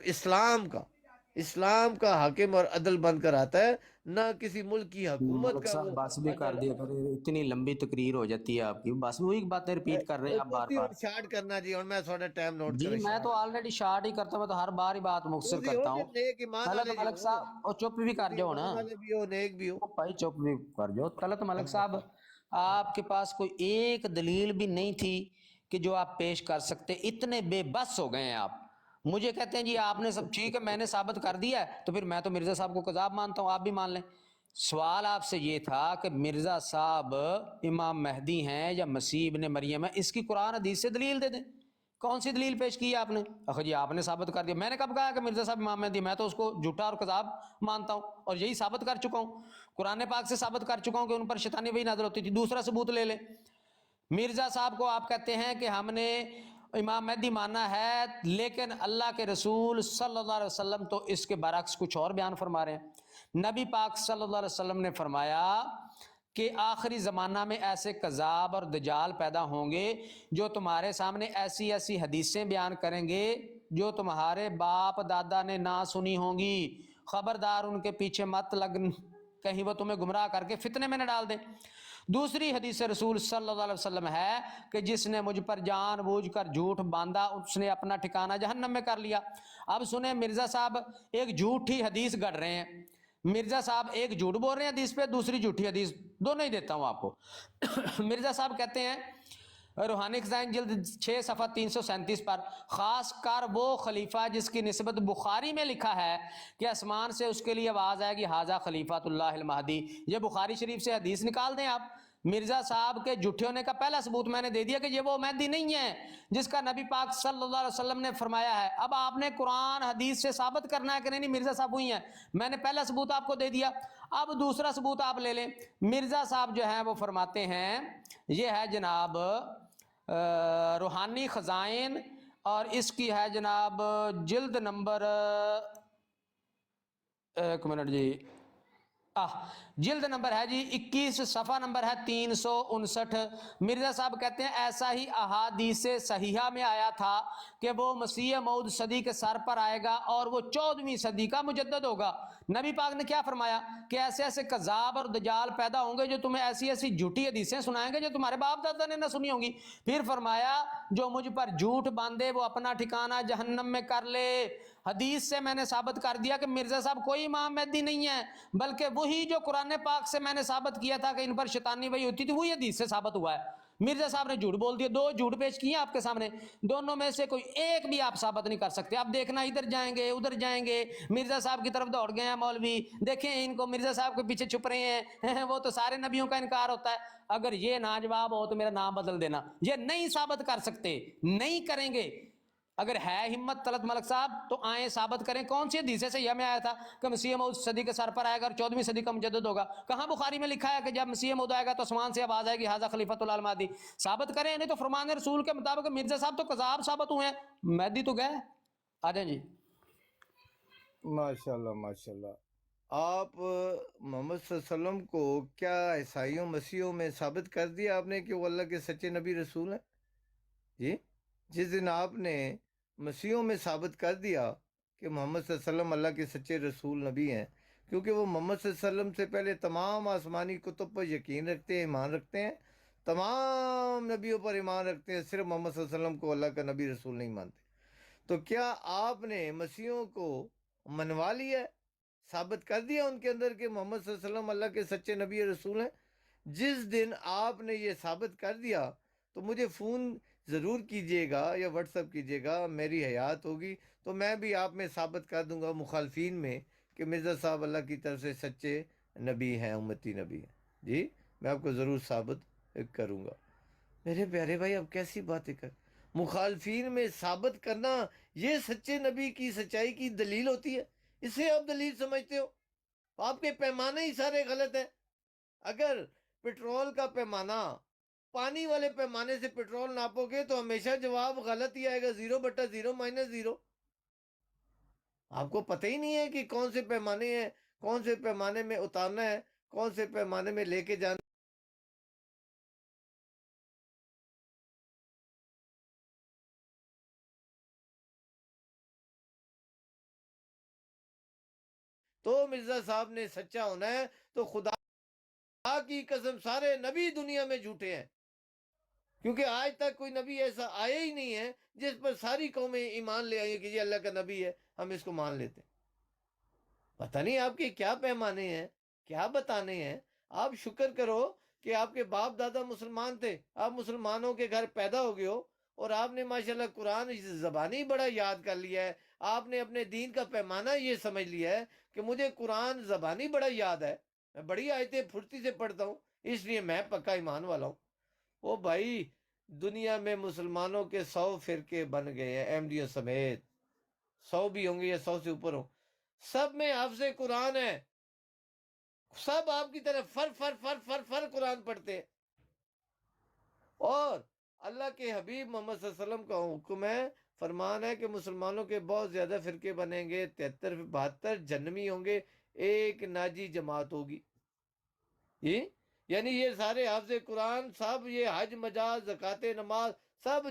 S2: اسلام کا حاکم اور عدل بن کر آتا ہے، نہ کسی ملک کی حکومت
S5: ملک
S2: کا
S5: صاحب
S2: وہ
S5: بس بھی کر
S2: عدل
S5: دیا
S2: ہے۔
S5: کرے، اتنی لمبی تقریر ہو جاتی ہے آپ کی، بس وہی باتیں ریپیٹ کر رہے ہیں آپ بار
S2: تسی
S5: بار۔
S2: ہن شارٹ کرنا جی، ہن میں تھوڑا ٹائم نوٹ
S5: جی
S2: کرے
S5: میں
S2: شارٹ۔
S5: تو آلریڈی شارٹ ہی کرتا ہوں، میں تو ہر بار ہی بات مختصر
S2: تسی ہو
S5: کرتا
S2: جی
S5: ہوں۔
S2: نیک ایمان
S5: طلعت
S2: والے جی
S5: ملک
S2: ہو،
S5: صاحب اور چپ بھی کر
S2: تسی
S5: جاؤ نا،
S2: ایمان والے بھی ہو، نیک بھی ہو۔
S5: بھائی چپ بھی کر جاؤ۔ طلعت ملک صاحب آپ کے پاس کوئی ایک دلیل بھی نہیں تھی کہ جو آپ پیش کر سکتے، اتنے بے بس ہو گئے ہیں آپ۔ مجھے کہتے ہیں جی آپ نے سب ٹھیک ہے میں نے ثابت کر دیا ہے، تو پھر میں تو مرزا صاحب کو کذاب مانتا ہوں، آپ بھی مان لیں۔ سوال آپ سے یہ تھا کہ مرزا صاحب امام مہدی ہیں یا مسیح ابن مریم ہے، اس کی قرآن حدیث سے دلیل دے دیں۔ کون سی دلیل پیش کی ہے آپ نے؟ اخر جی آپ نے ثابت کر دیا۔ میں نے کب کہا کہ مرزا صاحب امام مہدی؟ میں تو اس کو جھوٹا اور کذاب مانتا ہوں اور یہی ثابت کر چکا ہوں، قرآن پاک سے ثابت کر چکا ہوں کہ ان پر شیطانی وحی نازل ہوتی تھی۔ دوسرا ثبوت لے لیں۔ مرزا صاحب کو آپ کہتے ہیں کہ ہم نے امام مہدی مانا ہے، لیکن اللہ کے رسول صلی اللہ علیہ وسلم تو اس کے برعکس کچھ اور بیان فرما رہے ہیں۔ نبی پاک صلی اللہ علیہ وسلم نے فرمایا کہ آخری زمانہ میں ایسے کذاب اور دجال پیدا ہوں گے جو تمہارے سامنے ایسی ایسی حدیثیں بیان کریں گے جو تمہارے باپ دادا نے نہ سنی ہوں گی، خبردار ان کے پیچھے مت لگ، کہیں وہ تمہیں گمراہ کر کے فتنے میں نہ ڈال دیں۔ دوسری حدیث رسول صلی اللہ علیہ وسلم ہے کہ جس نے مجھ پر جان بوجھ کر جھوٹ باندھا اس نے اپنا ٹھکانہ جہنم میں کر لیا۔ اب سنیں مرزا صاحب ایک جھوٹی حدیث گڑھ رہے ہیں، مرزا صاحب ایک جھوٹ بول رہے ہیں حدیث پہ، دوسری جھوٹی حدیث، دونوں ہی دیتا ہوں آپ کو۔ مرزا صاحب کہتے ہیں روحانی خزائن جلد 6 صفحہ 337 پر، خاص کر وہ خلیفہ جس کی نسبت بخاری میں لکھا ہے کہ آسمان سے اس کے لیے آواز آئے گی ھذا خلیفۃ اللہ المہدی، یہ بخاری شریف سے حدیث نکال دیں آپ۔ مرزا صاحب کے جھوٹے ہونے کا پہلا ثبوت میں نے دے دیا کہ یہ وہ مہدی نہیں ہے جس کا نبی پاک صلی اللہ علیہ وسلم نے فرمایا ہے۔ اب آپ نے قرآن حدیث سے ثابت کرنا ہے کہ نہیں مرزا صاحب وہی ہیں، میں نے پہلا ثبوت آپ کو دے دیا۔ اب دوسرا ثبوت آپ لے لیں۔ مرزا صاحب جو ہیں وہ فرماتے ہیں، یہ ہے جناب روحانی خزائن اور اس کی ہے جناب جلد نمبر، ایک منٹ جی، جلد نمبر ہے جی 21 صفحہ نمبر ہے 359۔ مرزا صاحب کہتے ہیں ایسا ہی احادیث صحیحہ میں آیا تھا کہ وہ مسیح موعود صدی کے سر پر آئے گا اور وہ 14ویں صدی کا مجدد ہوگا۔ نبی پاک نے کیا فرمایا کہ ایسے ایسے کذاب اور دجال پیدا ہوں گے جو تمہیں ایسی ایسی جھوٹی حدیثیں سنائیں گے جو تمہارے باپ دادا نے نہ سنی ہوں گی۔ پھر فرمایا جو مجھ پر جھوٹ باندھے وہ اپنا ٹھکانہ جہنم میں کر لے۔ حدیث سے میں نے ثابت کر دیا کہ مرزا صاحب کوئی امام مہدی نہیں ہے، بلکہ وہی جو قرآن پاک سے میں نے ثابت کیا تھا کہ ان پر شیطانی وحی ہوتی تھی وہی حدیث سے ثابت ہوا ہے۔ مرزا صاحب نے جھوٹ بول دیا، دو جھوٹ پیش کیے آپ کے سامنے، دونوں میں سے کوئی ایک بھی آپ ثابت نہیں کر سکتے۔ اب دیکھنا ادھر جائیں گے ادھر جائیں گے، مرزا صاحب کی طرف دوڑ گئے ہیں مولوی، دیکھیں ان کو مرزا صاحب کے پیچھے چھپ رہے ہیں، وہ تو سارے نبیوں کا انکار ہوتا ہے۔ اگر یہ ناجواب ہو تو میرا نام بدل دینا، یہ نہیں ثابت کر سکتے، نہیں کریں گے۔ اگر ہے ہمت طلعت ملک صاحب تو آئیں ثابت کریں کون سی حدیث سے یہ میں آیا تھا کہ مسیح موعود صدی کے سر پر آئے گا اور 14ویں صدی کا مجدد ہوگا؟ کہاں بخاری میں لکھا ہے کہ جب مسیح موعود آئے گا تو آسمان سے آواز آئے گی ھذا خلیفۃ اللہ المہدی؟ ثابت کریں، نہیں تو فرمان رسول کے مطابق مرزا صاحب تو کذاب ثابت ہوئے ہیں، مہدی تو گئے۔ آ جائیں جی۔
S2: ماشاءاللہ ماشاءاللہ۔ آپ محمد صلی اللہ علیہ وسلم کو کیا عیسائیوں مسیحوں میں ثابت کر دیا آپ نے کہ وہ اللہ کے سچے نبی رسول ہیں؟ جی جس دن آپ نے مسیحوں میں ثابت کر دیا کہ محمد صلی اللہ علیہ وسلم اللہ کے سچے رسول نبی ہیں، کیونکہ وہ محمد صلی اللہ علیہ وسلم سے پہلے تمام آسمانی کتب پر یقین رکھتے ہیں، ایمان رکھتے ہیں، تمام نبیوں پر ایمان رکھتے ہیں، صرف محمد صلی اللہ علیہ وسلم کو اللہ کا نبی رسول نہیں مانتے۔ تو کیا آپ نے مسیحوں کو منوا لیا ہے، ثابت کر دیا ان کے اندر کہ محمد صلی اللہ علیہ وسلم اللہ کے سچے نبی رسول ہیں؟ جس دن آپ نے یہ ثابت کر دیا تو مجھے فون ضرور کیجئے گا یا واٹس ایپ کیجئے گا، میری حیات ہوگی تو میں بھی آپ میں ثابت کر دوں گا مخالفین میں کہ مرزا صاحب اللہ کی طرف سے سچے نبی ہیں، امتی نبی ہیں۔ جی میں آپ کو ضرور ثابت کروں گا۔ میرے پیارے بھائی اب کیسی باتیں کر، مخالفین میں ثابت کرنا یہ سچے نبی کی سچائی کی دلیل ہوتی ہے؟ اسے آپ دلیل سمجھتے ہو؟ آپ کے پیمانے ہی سارے غلط ہیں۔ اگر پٹرول کا پیمانہ پانی والے پیمانے سے پٹرول ناپو گے تو ہمیشہ جواب غلط ہی آئے گا، 0/0 -0۔ آپ کو پتہ ہی نہیں ہے کہ کون سے پیمانے ہیں، کون سے پیمانے میں اتارنا ہے، کون سے پیمانے میں لے کے جانا۔ تو مرزا صاحب نے سچا ہونا ہے تو خدا کی قسم سارے نبی دنیا میں جھوٹے ہیں، کیونکہ آج تک کوئی نبی ایسا آیا ہی نہیں ہے جس پر ساری قومیں ایمان لے آئی کہ یہ اللہ کا نبی ہے، ہم اس کو مان لیتے ہیں۔ پتہ نہیں آپ کے کیا پیمانے ہیں، کیا بتانے ہیں۔ آپ شکر کرو کہ آپ کے باپ دادا مسلمان تھے، آپ مسلمانوں کے گھر پیدا ہو گئے ہو، اور آپ نے ماشاءاللہ قرآن زبانی بڑا یاد کر لیا ہے۔ آپ نے اپنے دین کا پیمانہ یہ سمجھ لیا ہے کہ مجھے قرآن زبانی بڑا یاد ہے، میں بڑی آیتیں پھرتی سے پڑھتا ہوں، اس لیے میں پکا ایمان والا ہوں۔ او بھائی، دنیا میں مسلمانوں کے 100 فرقے بن گئے ہیں، احمدیوں سمیت، 100 بھی ہوں گے یا 100 سے اوپر ہوں، سب میں حافظ قرآن ہے، سب آپ کی طرف فر قرآن پڑھتے ہیں۔ اور اللہ کے حبیب محمد صلی اللہ علیہ وسلم کا حکم ہے، فرمان ہے کہ مسلمانوں کے بہت زیادہ فرقے بنیں گے، 73-72 جہنمی ہوں گے، ایک ناجی جماعت ہوگی۔ یعنی یہ سارے حافظ قرآن سب، یہ حج، مجاز، زکوٰۃ، نماز سب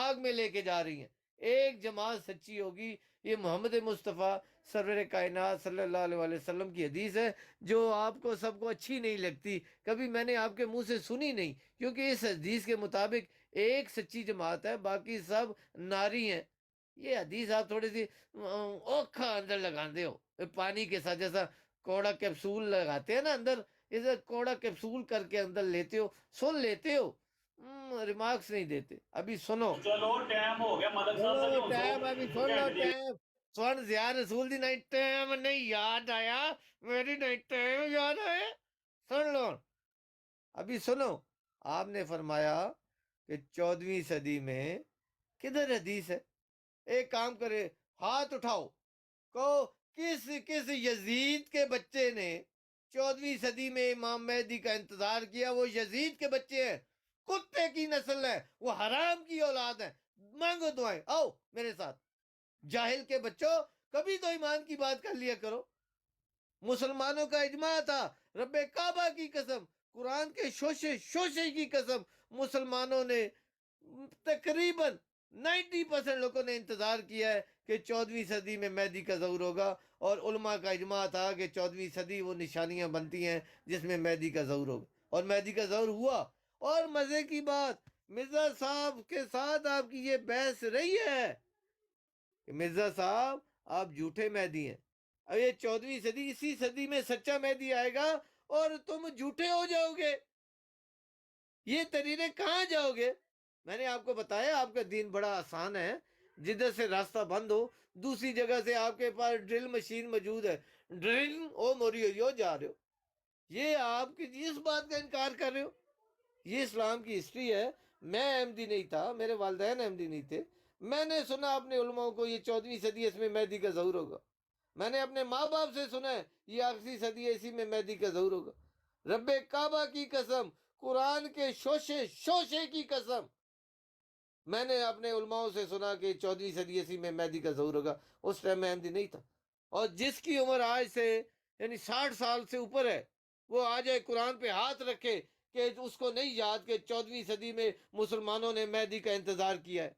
S2: آگ میں لے کے جا رہی ہیں، ایک جماعت سچی ہوگی۔ یہ محمد مصطفیٰ سرور کائنات صلی اللہ علیہ وسلم کی حدیث ہے، جو آپ کو سب کو اچھی نہیں لگتی، کبھی میں نے آپ کے منہ سے سنی نہیں، کیونکہ اس حدیث کے مطابق ایک سچی جماعت ہے، باقی سب ناری ہیں۔ یہ حدیث آپ تھوڑی سی اوکھا اندر لگاندے ہو، پانی کے ساتھ، جیسا کوڑا کیپسول لگاتے ہیں نا اندر، اسے کوڑا کیپسول کر کے اندر لیتے ہو، سن لیتے ہو، ریمارکس نہیں دیتے۔ ابھی سنو،
S7: چلو ٹائم ہو گیا ملک صاحب
S2: سن
S7: سے
S2: لو ٹائم، ابھی سن لو ٹائم، سن زیاد رسول دی نہیں ٹائم نہیں یاد آیا، میری نہیں ٹائم یاد آیا، سن لو ابھی سنو۔ آپ نے فرمایا کہ 14ویں صدی میں، کدھر حدیث ہے؟ ایک کام کرے، ہاتھ اٹھاؤ، کہو کس یزید کے بچے نے 14ویں صدی میں امام مہدی کا انتظار کیا؟ وہ یزید کے بچے ہیں، کتے کی نسل ہے، وہ حرام کی اولاد ہے، مانگو دعائیں، آؤ میرے ساتھ۔ جاہل کے بچوں، کبھی تو ایمان کی بات کر لیا کرو۔ مسلمانوں کا اجماع تھا، رب کعبہ کی قسم، قرآن کے شوشے کی قسم، مسلمانوں نے تقریباً 90% لوگوں نے انتظار کیا ہے کہ 14ویں صدی میں مہدی کا ظہور ہوگا، اور علماء کا اجماع تھا کہ 14ویں صدی وہ نشانیاں بنتی ہیں جس میں مہدی کا ظہور ہوگا، اور مہدی کا ظہور ہوا۔ اور مزے کی بات، مرزا صاحب کے ساتھ آپ کی یہ بحث رہی ہے کہ مرزا صاحب آپ جھوٹے مہدی ہیں، اب یہ 14ویں صدی، اسی صدی میں سچا مہدی آئے گا اور تم جھوٹے ہو جاؤ گے، یہ تحریریں کہاں جاؤ گے؟ میں نے آپ کو بتایا آپ کا دین بڑا آسان ہے، جدھر سے راستہ بند ہو دوسری جگہ سے آپ کے پاس ڈرل مشین موجود ہے، ڈرل او موریو جا رہے ہو، یہ آپ کی اس بات کا انکار کر رہے ہو۔ یہ اسلام کی ہسٹری ہے، میں احمدی نہیں تھا، میرے والدین احمدی نہیں تھے، میں نے سنا اپنے علماء کو یہ 14ویں صدی اس میں مہدی کا ظہور ہوگا، میں نے اپنے ماں باپ سے سنا ہے یہ 8ویں صدی ہے، اسی میں مہدی کا ظہور ہوگا، رب کعبہ کی قسم، قرآن کے شوشے کی قسم، میں نے اپنے علماء سے سنا کہ 14ویں صدی اسی میں مہدی کا ظہور ہوگا۔ اس ٹائم میں احمدی نہیں تھا، اور جس کی عمر آج سے یعنی 60 سال سے اوپر ہے، وہ آ جائے قرآن پہ ہاتھ رکھے کہ اس کو نہیں یاد کہ 14ویں صدی میں مسلمانوں نے مہدی کا انتظار کیا ہے۔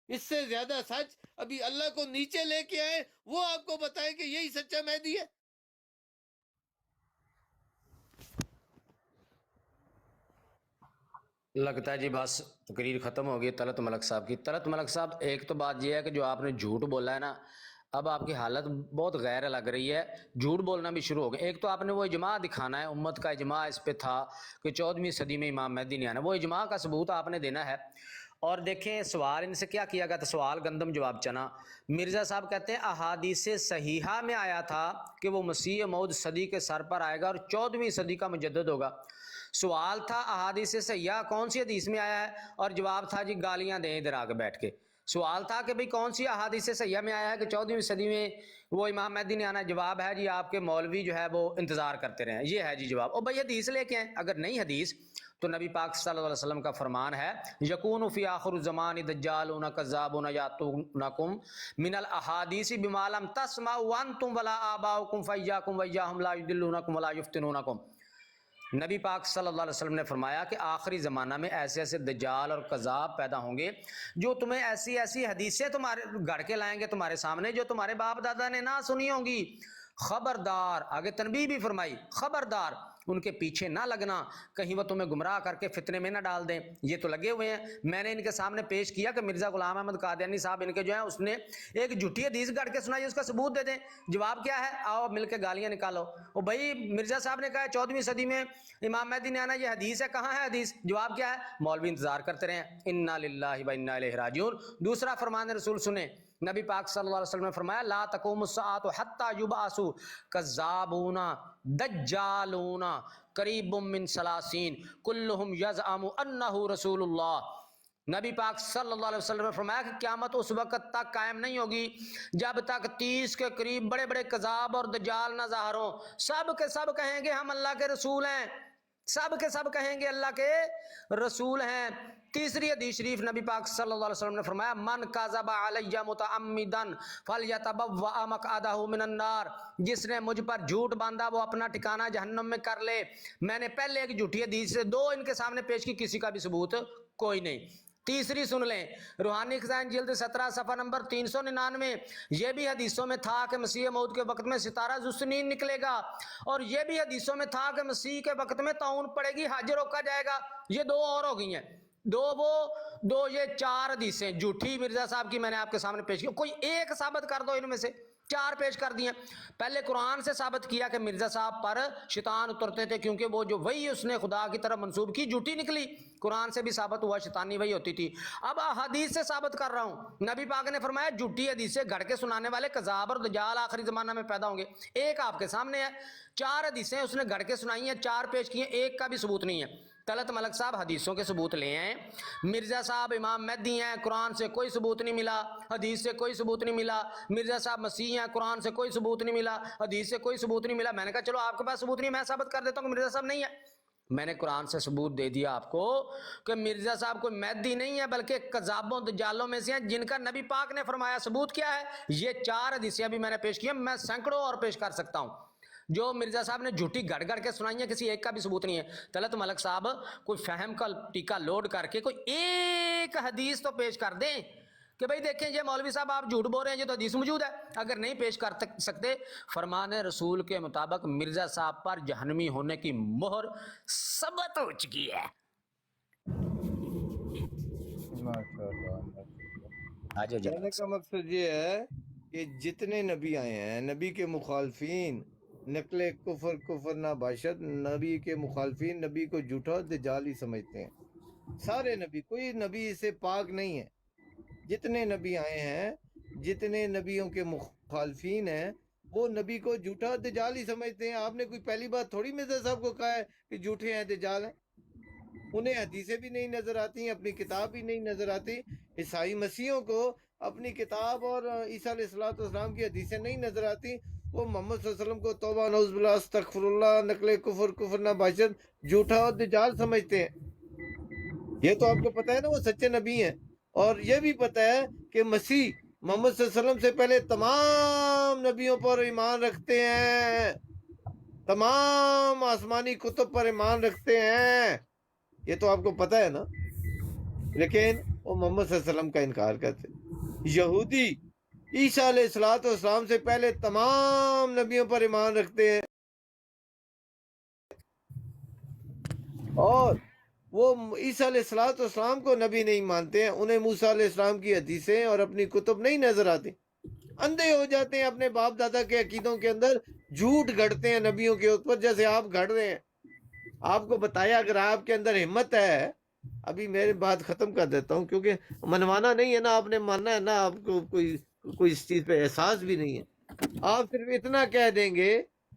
S2: اس سے زیادہ سچ ابھی اللہ کو نیچے لے کے آئے، وہ آپ کو بتائے کہ یہی سچا مہدی ہے۔
S5: لگتا ہے جی بس تقریر ختم ہو گئی طلعت ملک صاحب کی۔ طلعت ملک صاحب، ایک تو بات یہ ہے کہ جو آپ نے جھوٹ بولا ہے نا، اب آپ کی حالت بہت غیر لگ رہی ہے، جھوٹ بولنا بھی شروع ہو گیا۔ ایک تو آپ نے وہ اجماع دکھانا ہے، امت کا اجماع اس پہ تھا کہ 14ویں صدی میں امام مہدی نہیں آنا، وہ اجماع کا ثبوت آپ نے دینا ہے۔ اور دیکھیں سوال ان سے کیا کیا گیا تھا، سوال گندم جواب چنا۔ مرزا صاحب کہتے ہیں احادیث صحیحہ میں آیا تھا کہ وہ مسیح موعود صدی کے سر پر آئے گا اور 14ویں صدی کا مجدد ہوگا۔ سوال تھا احادیث سیاح کون سی حدیث میں آیا ہے، اور جواب تھا جی گالیاں دیں ادھر آ کے بیٹھ کے. سوال تھا کہ بھئی کون سی احادیث سیاح میں آیا ہے کہ 14ویں صدی میں وہ امام مہدی نے آنا. جواب ہے جی آپ کے مولوی جو ہے وہ انتظار کرتے رہے. یہ ہے جی جواب. اور بھئی حدیث لے کے آئیں. اگر نہیں حدیث تو نبی پاک صلی اللہ علیہ وسلم کا فرمان ہے یکون فی آخر الزمان دجالون کذابون یاتونکم من الاحادیث بما لم تسمعوا وانتم ولا آباؤکم فایاکم وایاہم لا یضلونکم ولا یفتنونکم. نبی پاک صلی اللہ علیہ وسلم نے فرمایا کہ آخری زمانہ میں ایسے ایسے دجال اور کذاب پیدا ہوں گے جو تمہیں ایسی ایسی حدیثیں تمہارے گھڑ کے لائیں گے تمہارے سامنے جو تمہارے باپ دادا نے نہ سنی ہوں گی. خبردار، آگے تنبیہ بھی فرمائی، خبردار ان کے پیچھے نہ لگنا، کہیں وہ تمہیں گمراہ کر کے فتنے میں نہ ڈال دیں. یہ تو لگے ہوئے ہیں. میں نے ان کے سامنے پیش کیا کہ مرزا غلام احمد قادیانی صاحب ان کے جو ہیں اس نے ایک جھوٹی حدیث گڑھ کے سنائی، اس کا ثبوت دے دیں. جواب کیا ہے؟ آؤ مل کے گالیاں نکالو. اور بھائی مرزا صاحب نے کہا 14ویں صدی میں امام مہدی نے آنا، یہ حدیث ہے. کہاں ہے حدیث؟ جواب کیا ہے؟ مولوی انتظار کرتے رہے. انا للہ و انا الیہ راجعون. دوسرا فرمان رسول سنیں. نبی پاک صلی اللہ علیہ وسلم نے فرمایا لا تقوم الساعۃ حتی یبعثوا کذابون دجالون قریب من ثلاثین کلہم یزعم انہ رسول اللہ. نبی پاک صلی اللہ علیہ وسلم نے فرمایا کہ قیامت اس وقت تک قائم نہیں ہوگی جب تک 30 کے قریب بڑے بڑے کذاب اور دجال نہ ظاہر ہوں. سب کے سب کہیں گے ہم اللہ کے رسول ہیں، سب کے سب کہیں گے اللہ کے رسول ہیں. تیسری حدیث شریف نبی پاک صلی اللہ علیہ وسلم نے فرمایا من کذب علی متعمدا فلیتبوأ مقعدہ من النار. جس نے مجھ پر جھوٹ باندھا وہ اپنا ٹھکانہ جہنم میں کر لے. میں نے پہلے ایک جھوٹی حدیث سے 2 ان کے سامنے پیش کی، کسی کا بھی ثبوت کوئی نہیں. تیسری سن لیں، روحانی خزائن جلد 17 صفحہ نمبر 399. یہ بھی حدیثوں میں تھا کہ مسیح موعود کے وقت میں ستارہ ذوالسنین نکلے گا، اور یہ بھی حدیثوں میں تھا کہ مسیح کے وقت میں طاعون پڑے گی، حج روکا جائے گا. یہ 2 اور ہو گئی ہیں. 2 یہ 4 حدیثیں جھوٹی مرزا صاحب کی میں نے آپ کے سامنے پیش کی. کوئی ایک ثابت کر دو ان میں سے. 4 پیش کر دی ہیں. پہلے قرآن سے ثابت کیا کہ مرزا صاحب پر شیطان اترتے تھے کیونکہ وہ جو وحی اس نے خدا کی طرف منسوب کی جھوٹی نکلی. قرآن سے بھی ثابت ہوا شیطانی وحی ہوتی تھی. اب حدیث سے ثابت کر رہا ہوں. نبی پاک نے فرمایا جھوٹی حدیث سے گھڑ کے سنانے والے کذاب اور دجال آخری زمانہ میں پیدا ہوں گے. ایک آپ کے سامنے ہے. 4 حدیثیں اس نے گھڑ کے سنائی ہیں، 4 پیش کی ہیں، ایک کا بھی ثبوت نہیں ہے. طلعت ملک صاحب حدیثوں کے ثبوت لے آئے. مرزا صاحب امام مہدی ہیں، قرآن سے کوئی ثبوت نہیں ملا، حدیث سے کوئی ثبوت نہیں ملا. مرزا صاحب مسیح ہیں، قرآن سے کوئی ثبوت نہیں ملا، حدیث سے کوئی ثبوت نہیں ملا. میں نے کہا چلو آپ کے پاس ثبوت نہیں، میں ثابت کر دیتا ہوں کہ مرزا صاحب نہیں ہے. میں نے قرآن سے ثبوت دے دیا آپ کو کہ مرزا صاحب کوئی مہدی نہیں ہے بلکہ کذابوں دجالوں میں سے ہیں جن کا نبی پاک نے فرمایا. ثبوت کیا ہے؟ یہ 4 حدیثیں بھی میں نے پیش کی ہیں. میں سینکڑوں اور پیش کر سکتا ہوں جو مرزا صاحب نے جھوٹی گڑ گڑ کے سنائی ہیں، کسی ایک کا بھی ثبوت نہیں ہے. طلعت ملک صاحب کوئی فہم کا ٹیکہ لوڈ کر کے کوئی ایک حدیث تو پیش کر دیں کہ بھئی دیکھیں یہ مولوی صاحب آپ جھوٹ بول رہے ہیں، یہ تو حدیث موجود ہے. اگر نہیں پیش کر سکتے، فرمان رسول کے مطابق مرزا صاحب پر جہنمی ہونے کی مہر ثبت ہو چکی ہے.
S2: کہنے کا مقصد یہ ہے کہ جتنے نبی آئے ہیں، نبی کے مخالفین نقل کفر نہ باشد، نبی کے مخالفین نبی کو جھوٹا دجال ہی سمجھتے ہیں. سارے نبی، کوئی نبی اسے پاک نہیں ہے. جتنے نبی آئے ہیں، جتنے نبیوں کے مخالفین ہیں، وہ نبی کو جھوٹا دجال ہی سمجھتے ہیں. آپ نے کوئی پہلی بات تھوڑی مرزا صاحب کو کہا ہے کہ جھوٹے ہیں، دجال ہیں. انہیں حدیثیں بھی نہیں نظر آتی، اپنی کتاب بھی نہیں نظر آتی. عیسائی مسیحوں کو اپنی کتاب اور عیسیٰ علیہ السلام کی حدیثیں نہیں نظر آتی. وہ محمد صلی اللہ علیہ وسلم کو توبہ نعوذ باللہ استغفر اللہ نقل کفر نہ باشد جھوٹا اور دجال سمجھتے ہیں. یہ تو آپ کو پتہ ہے نا وہ سچے نبی ہیں. اور یہ بھی پتہ ہے کہ مسیح محمد صلی اللہ علیہ وسلم سے پہلے تمام نبیوں پر ایمان رکھتے ہیں، تمام آسمانی کتب پر ایمان رکھتے ہیں. یہ تو آپ کو پتہ ہے نا. لیکن وہ محمد صلی اللہ علیہ وسلم کا انکار کرتے. یہودی عیسیٰ علیہ السلام سے پہلے تمام نبیوں پر ایمان رکھتے ہیں، اور وہ عیسیٰ علیہ السلام کو نبی نہیں مانتے ہیں. انہیں موسیٰ علیہ السلام کی حدیثیں اور اپنی کتب نہیں نظر آتی. اندھے ہو جاتے ہیں اپنے باپ دادا کے عقیدوں کے اندر، جھوٹ گھڑتے ہیں نبیوں کے اوپر جیسے آپ گھڑ رہے ہیں. آپ کو بتایا اگر آپ کے اندر ہمت ہے، ابھی میری بات ختم کر دیتا ہوں کیونکہ منوانا نہیں ہے نا، آپ نے ماننا ہے نا، آپ کو کوئی اس چیز پہ احساس بھی نہیں ہے. آپ صرف اتنا کہہ دیں گے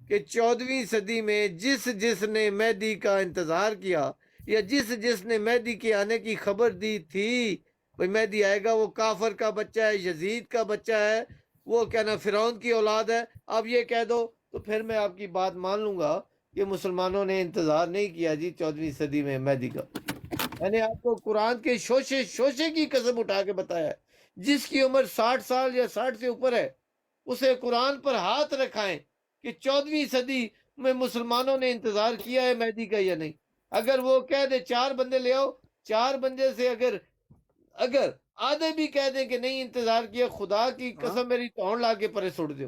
S2: کہ 14ویں صدی میں جس نے مہدی کا انتظار کیا یا جس نے مہدی کے آنے کی خبر دی تھی، بھئی مہدی آئے گا، وہ کافر کا بچہ ہے، یزید کا بچہ ہے، وہ کیا نا فرعون کی اولاد ہے، اب یہ کہہ دو تو پھر میں آپ کی بات مان لوں گا کہ مسلمانوں نے انتظار نہیں کیا جی 14ویں صدی میں مہدی کا۔ میں نے آپ کو قرآن کے شوشے کی قسم اٹھا کے بتایا ہے، جس کی عمر 60 سال یا 60 سے اوپر ہے اسے قرآن پر ہاتھ رکھائیں کہ 14ویں صدی میں مسلمانوں نے انتظار کیا ہے مہدی کا یا نہیں۔ اگر وہ کہہ دے 4 بندے لے آؤ، 4 بندے سے اگر آدھے بھی کہہ دیں کہ نہیں انتظار کیا، خدا کی قسم میری توڑ لا کے پرے سٹ دیو۔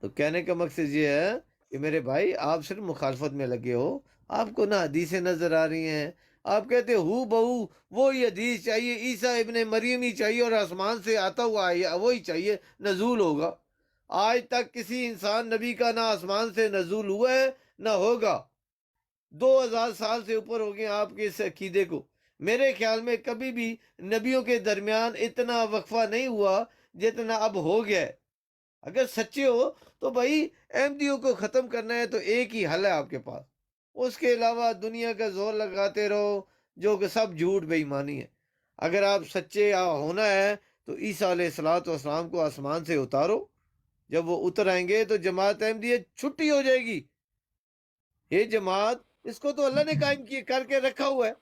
S2: تو کہنے کا مقصد یہ ہے کہ میرے بھائی آپ صرف مخالفت میں لگے ہو، آپ کو نہ حدیثیں نظر آ رہی ہیں، آپ کہتے ہو بہو وہی حدیث چاہیے، عیسیٰ ابن مریم ہی چاہیے اور آسمان سے آتا ہوا وہی چاہیے، نزول ہوگا۔ آج تک کسی انسان نبی کا نہ آسمان سے نزول ہوا ہے نہ ہوگا۔ 2000 سال سے اوپر ہو گئے آپ کے اس عقیدے کو۔ میرے خیال میں کبھی بھی نبیوں کے درمیان اتنا وقفہ نہیں ہوا جتنا اب ہو گیا ہے۔ اگر سچے ہو تو بھائی احمدیوں کو ختم کرنا ہے تو ایک ہی حل ہے آپ کے پاس، اس کے علاوہ دنیا کا زور لگاتے رہو جو کہ سب جھوٹ بے ایمانی ہے۔ اگر آپ سچے ہونا ہے تو عیسیٰ علیہ السلام کو آسمان سے اتارو، جب وہ اتر آئیں گے تو جماعت احمدیہ چھٹی ہو جائے گی۔ یہ جماعت اس کو تو اللہ نے قائم کر کے رکھا ہوا ہے،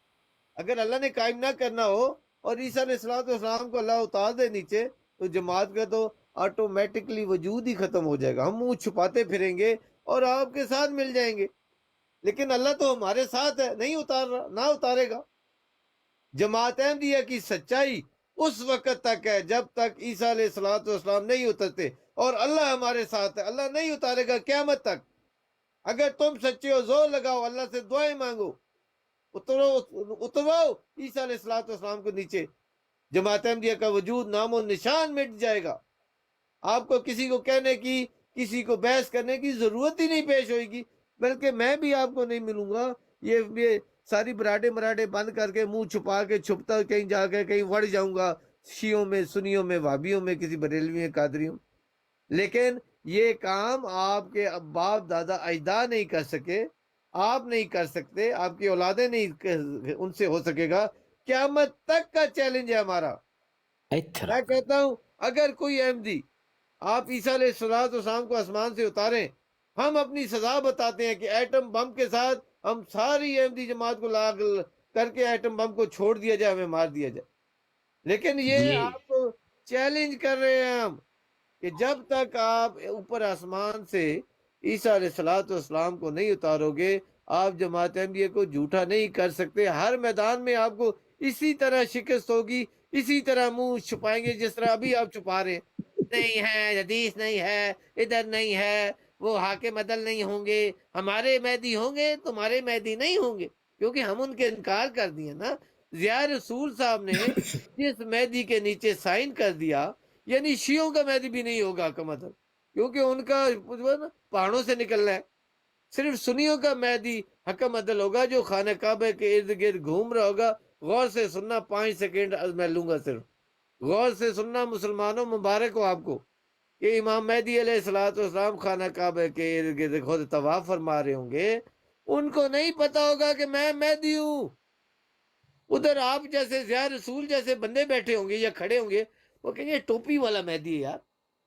S2: اگر اللہ نے قائم نہ کرنا ہو اور عیسیٰ علیہ السلام کو اللہ اتار دے نیچے تو جماعت کا تو آٹومیٹکلی وجود ہی ختم ہو جائے گا، ہم منہ چھپاتے پھریں گے اور آپ کے ساتھ مل جائیں گے، لیکن اللہ تو ہمارے ساتھ ہے، نہیں اتار رہا، نہ اتارے گا۔ جماعت احمدیہ کی سچائی اس وقت تک ہے جب تک عیسیٰ علیہ السلام نہیں اترتے، اور اللہ ہمارے ساتھ ہے، اللہ نہیں اتارے گا قیامت تک۔ اگر تم سچے ہو زور لگاؤ، اللہ سے دعائیں مانگو، اترواؤ عیسیٰ علیہ السلام کو نیچے، جماعت احمدیہ کا وجود نام و نشان مٹ جائے گا۔ آپ کو کسی کو کہنے کی، کسی کو بحث کرنے کی ضرورت ہی نہیں پیش ہوئے گی، بلکہ میں بھی آپ کو نہیں ملوں گا۔ یہ ساری براڈے بند کر کے منہ چھپا کے چھپتا کہیں جا کے کہیں وڑ جاؤں گا، شیعوں میں، سنیوں میں، وہابیوں میں، کسی بریلوی میں، قادریوں۔ لیکن یہ کام آپ کے باپ دادا اجداد نہیں کر سکے، آپ نہیں کر سکتے، آپ کی اولادیں نہیں، ان سے ہو سکے گا۔ قیامت تک کا چیلنج ہے ہمارا۔ میں کہتا ہوں اگر کوئی احمدی آپ عیسیٰ علیہ السلام کو آسمان سے اتاریں، ہم اپنی سزا بتاتے ہیں کہ ایٹم بم کے ساتھ ہم ساری احمدی جماعت کو لاگ کر کے ایٹم بم کو چھوڑ دیا جائے، ہمیں مار دیا جائے۔ لیکن یہ آپ کو چیلنج کر رہے ہیں ہم کہ جب تک آپ اوپر آسمان سے عیسیٰ علیہ السلام کو نہیں اتارو گے، آپ جماعت احمدیہ کو جھوٹا نہیں کر سکتے۔ ہر میدان میں آپ کو اسی طرح شکست ہوگی، اسی طرح منہ چھپائیں گے جس طرح ابھی آپ چھپا رہے ہیں۔ نہیں ہے، حدیث نہیں ہے، ادھر نہیں ہے، وہ حاکم عدل نہیں ہوں گے، ہمارے مہدی ہوں گے، تمہارے مہدی نہیں ہوں گے، کیونکہ ہم ان کے انکار کر دیے نا۔ ضیاء رسول صاحب نے جس مہدی کے نیچے سائن کر دیا، یعنی شیعوں کا مہدی بھی نہیں ہوگا حاکم عدل، کیونکہ ان کا پہاڑوں سے نکلنا ہے۔ صرف سنیوں کا مہدی حکم عدل ہوگا جو خانہ کعبہ کے ارد گرد گھوم رہا ہوگا۔ غور سے سننا، 5 سیکنڈ میں لوں گا، صرف غور سے سننا مسلمانوں، مبارک ہو آپ کو کہ امام مہدی علیہ السلام خانہ کعبہ کے ارد گرد خود طواف فرما رہے ہوں گے، ان کو نہیں پتا ہوگا کہ میں مہدی ہوں۔ ادھر آپ جیسے ضیاء رسول جیسے بندے بیٹھے ہوں گے یا کھڑے ہوں گے، وہ کہیں گے ٹوپی والا مہدی ہے یار،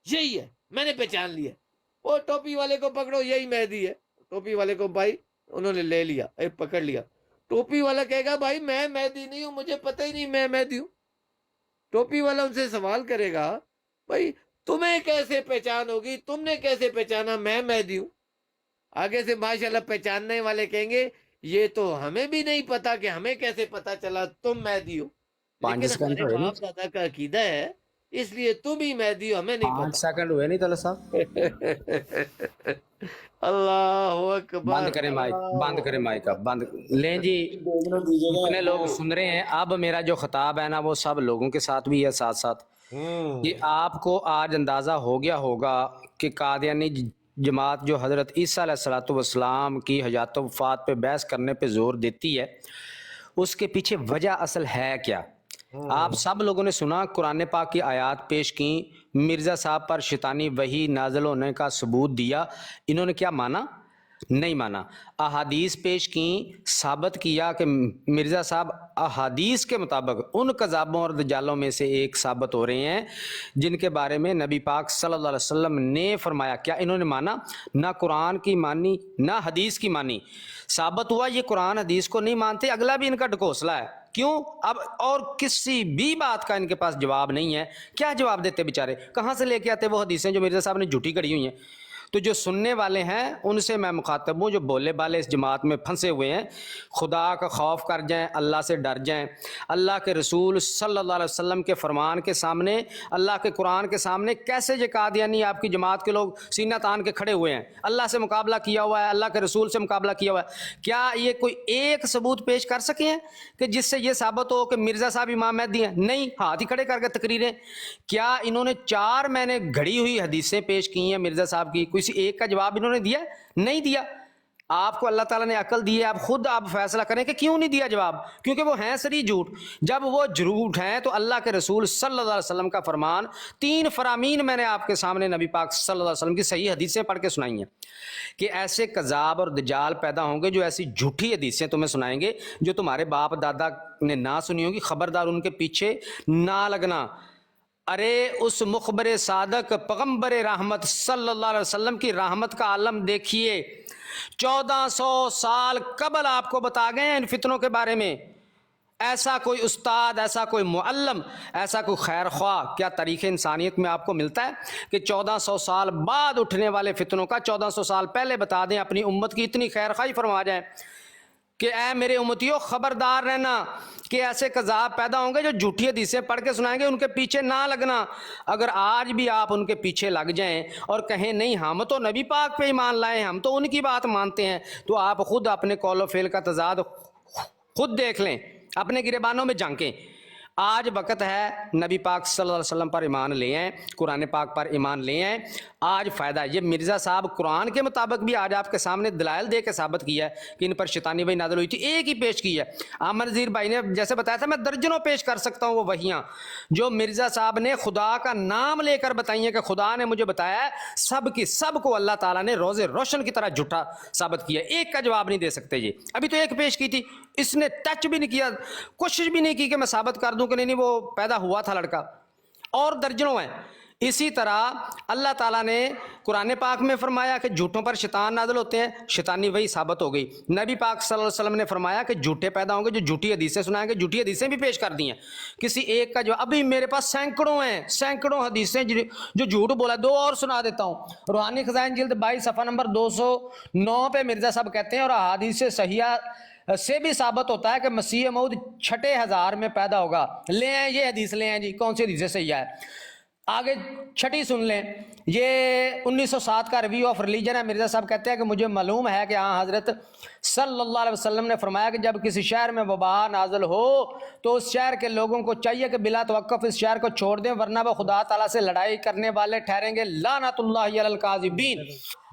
S2: یہی ہے، میں نے پہچان لیا۔ وہ ٹوپی والے کو پکڑو، یہی مہدی ہے۔ ٹوپی والے کو بھائی انہوں نے لے لیا، پکڑ لیا۔ ٹوپی والا کہے گا بھائی میں مہدی نہیں ہوں، مجھے پتہ ہی نہیں میں مہدی ہوں۔ ٹوپی والا ان سے سوال کرے گا بھائی تمہیں کیسے پہچان ہوگی، تم نے کیسے پہچانا میں مہدی ہوں؟ آگے سے ماشاءاللہ پہچاننے والے کہیں گے یہ تو ہمیں بھی نہیں پتا کہ ہمیں کیسے پتا چلا تم مہدی ہو، لیکن ہمارے باپ دادا کا عقیدہ ہے اس لیے تم ہی مہدی ہو، ہمیں نہیں
S5: 5 سیکنڈ ہوئے نہیں طلعت صاحب؟
S2: اللہ اکبر۔
S5: بند کریں مائک اب بند لیں جی۔ اتنے لوگ سن رہے ہیں، اب میرا جو خطاب ہے نا وہ سب لوگوں کے ساتھ بھی ہے ساتھ ساتھ کہ آپ کو آج اندازہ ہو گیا ہوگا کہ قادیانی جماعت جو حضرت عیسیٰ علیہ السلام کی حیات و وفات پہ بحث کرنے پہ زور دیتی ہے، اس کے پیچھے وجہ اصل ہے کیا؟ آپ سب لوگوں نے سنا قرآن پاک کی آیات پیش کی، مرزا صاحب پر شیطانی وحی نازل ہونے کا ثبوت دیا، انہوں نے کیا مانا؟ نہیں مانا۔ احادیث پیش کی، ثابت کیا کہ مرزا صاحب احادیث کے مطابق ان کذابوں اور دجالوں میں سے ایک ثابت ہو رہے ہیں جن کے بارے میں نبی پاک صلی اللہ علیہ وسلم نے فرمایا۔ کیا انہوں نے مانا؟ نہ قرآن کی مانی نہ حدیث کی مانی۔ ثابت ہوا یہ قرآن حدیث کو نہیں مانتے، اگلا بھی ان کا ڈھکوسلہ ہے۔ کیوں؟ اب اور کسی بھی بات کا ان کے پاس جواب نہیں ہے۔ کیا جواب دیتے بیچارے؟ کہاں سے لے کے آتے وہ حدیثیں جو مرزا صاحب نے جھوٹی کڑی ہوئی ہیں؟ تو جو سننے والے ہیں ان سے میں مخاطب ہوں، جو بولے بالے اس جماعت میں پھنسے ہوئے ہیں، خدا کا خوف کر جائیں، اللہ سے ڈر جائیں، اللہ کے رسول صلی اللہ علیہ وسلم کے فرمان کے سامنے، اللہ کے قرآن کے سامنے کیسے یہ قادیانی آپ کی جماعت کے لوگ سینہ تان کے کھڑے ہوئے ہیں؟ اللہ سے مقابلہ کیا ہوا ہے، اللہ کے رسول سے مقابلہ کیا ہوا ہے۔ کیا یہ کوئی ایک ثبوت پیش کر سکے ہیں کہ جس سے یہ ثابت ہو کہ مرزا صاحب امام مہدی ہیں؟ نہیں، ہاتھ ہی کھڑے کر کے تقریریں۔ کیا انہوں نے 4 مہینے گھڑی ہوئی حدیثیں پیش کی ہیں مرزا صاحب کی، کسی ایک کا جواب انہوں نے دیا؟ نہیں دیا۔ آپ کو اللہ تعالیٰ نے عقل دی ہے، آپ خود آپ فیصلہ کریں کہ کیوں نہیں دیا جواب، کیونکہ وہ ہیں سری جھوٹ۔ جب وہ جھوٹ ہیں تو اللہ کے رسول صلی اللہ علیہ وسلم کا فرمان 3 فرامین میں نے آپ کے سامنے نبی پاک صلی اللہ علیہ وسلم کی صحیح حدیثیں پڑھ کے سنائی ہیں کہ ایسے کذاب اور دجال پیدا ہوں گے جو ایسی جھوٹی حدیثیں تمہیں سنائیں گے جو تمہارے باپ دادا نے نہ سنی ہوگی، خبردار ان کے پیچھے نہ لگنا۔ ارے اس مخبر صادق پیغمبر رحمت صلی اللہ علیہ وسلم کی رحمت کا عالم دیکھیے، 1400 سال قبل آپ کو بتا گئے ہیں ان فتنوں کے بارے میں۔ ایسا کوئی استاد، ایسا کوئی معلم، ایسا کوئی خیر خواہ کیا تاریخ انسانیت میں آپ کو ملتا ہے کہ 1400 سال بعد اٹھنے والے فتنوں کا 1400 سال پہلے بتا دیں، اپنی امت کی اتنی خیر خواہی فرما جائیں کہ اے میرے امتیوں خبردار رہنا کہ ایسے کذاب پیدا ہوں گے جو جھوٹی حدیثیں پڑھ کے سنائیں گے، ان کے پیچھے نہ لگنا۔ اگر آج بھی آپ ان کے پیچھے لگ جائیں اور کہیں نہیں ہم تو نبی پاک پہ ایمان لائے ہیں، ہم تو ان کی بات مانتے ہیں، تو آپ خود اپنے قول و فعل کا تضاد خود دیکھ لیں، اپنے گریبانوں میں جھانکیں۔ آج وقت ہے نبی پاک صلی اللہ علیہ وسلم پر ایمان لے آئیں، قرآن پاک پر ایمان لے آئیں۔ آج فائدہ ہے۔ یہ مرزا صاحب قرآن کے مطابق بھی آج آپ کے سامنے دلائل دے کے ثابت کیا ہے کہ ان پر شیطانی وحی نازل ہوئی تھی، ایک ہی پیش کی ہے۔ عامر نذیر بھائی نے جیسے بتایا تھا، میں درجنوں پیش کر سکتا ہوں وہ وحیاں جو مرزا صاحب نے خدا کا نام لے کر بتائی ہیں کہ خدا نے مجھے بتایا ہے، سب کی سب کو اللہ تعالیٰ نے روز روشن کی طرح جھوٹا ثابت کیا۔ ایک کا جواب نہیں دے سکتے یہ۔ ابھی تو ایک پیش کی تھی، اس نے ٹچ بھی نہیں کیا، کوشش بھی نہیں کی کہ میں ثابت کر دوں کہ نہیں وہ پیدا ہوا تھا لڑکا، اور درجنوں ہیں۔ اسی طرح اللہ تعالیٰ نے قرآن پاک میں فرمایا کہ جھوٹوں پر شیطان نازل ہوتے ہیں، شیطانی وحی ثابت ہو گئی۔ نبی پاک صلی اللہ علیہ وسلم نے فرمایا کہ جھوٹے پیدا ہوں گے جو جھوٹی حدیثیں سنائیں گے، جھوٹی حدیثیں بھی پیش کر دی ہیں۔ کسی ایک کا جو ابھی میرے پاس سینکڑوں حدیثیں جو جھوٹ بولا، 2 اور سنا دیتا ہوں۔ روحانی خزائن جلد 22 صفحہ نمبر 209 پہ مرزا صاحب کہتے ہیں، اور احادیث صحیحہ سے بھی ثابت ہوتا ہے کہ مسیح موعود 6000 میں پیدا ہوگا۔ لے آئیں یہ حدیث، لے آئیں جی، کون سی حدیث صحیح ہے؟ آگے چھٹی سن لیں، یہ 1907 کا ریویو آف ریلیجن ہے۔ مرزا صاحب کہتے ہیں کہ مجھے معلوم ہے کہ حضرت صلی اللہ علیہ وسلم نے فرمایا کہ جب کسی شہر میں وبا نازل ہو تو اس شہر کے لوگوں کو چاہیے کہ بلا توقف اس شہر کو چھوڑ دیں، ورنہ وہ خدا تعالیٰ سے لڑائی کرنے والے ٹھہریں گے، لعنت اللہ علی الکاذبین۔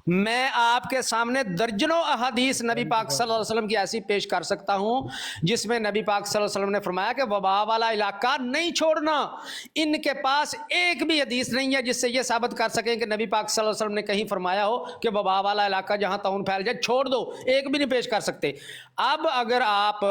S5: میں آپ کے سامنے درجنوں احادیث نبی پاک صلی اللہ علیہ وسلم کی ایسی پیش کر سکتا ہوں جس میں نبی پاک صلی اللہ علیہ وسلم نے فرمایا کہ وبا والا علاقہ نہیں چھوڑنا۔ ان کے پاس ایک بھی حدیث نہیں ہے جس سے یہ ثابت کر سکیں کہ نبی پاک صلی اللہ علیہ وسلم نے کہیں فرمایا ہو کہ وبا والا علاقہ جہاں طاعون پھیل جائے چھوڑ دو، ایک بھی نہیں پیش کر سکتے۔ اب اگر آپ،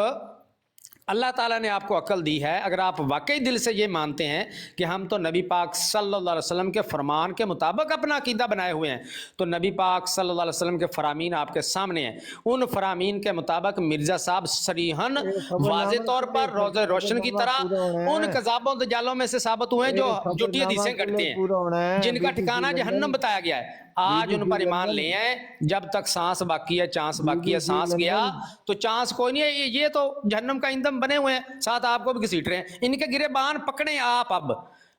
S5: اللہ تعالیٰ نے آپ کو عقل دی ہے، اگر آپ واقعی دل سے یہ مانتے ہیں کہ ہم تو نبی پاک صلی اللہ علیہ وسلم کے فرمان کے مطابق اپنا عقیدہ بنائے ہوئے ہیں، تو نبی پاک صلی اللہ علیہ وسلم کے فرامین آپ کے سامنے ہیں۔ ان فرامین کے مطابق مرزا صاحب صریحاً واضح طور پر روز روشن کی طرح ان کذابوں دجالوں میں سے ثابت ہوئے ہیں جو جھوٹی حدیثیں گھڑتے ہیں، جن کا ٹھکانہ جہنم بتایا گیا ہے۔ آج ان پر ایمان لے آئیں، جب تک سانس باقی ہے، چانس باقی ہے، سانس گیا تو چانس کوئی نہیں ہے، یہ تو جہنم کا ایندھن بنے ہوئے ہیں، ساتھ آپ کو بھی گھسیٹ رہے ہیں۔ ان کے گریبان پکڑیں آپ اب،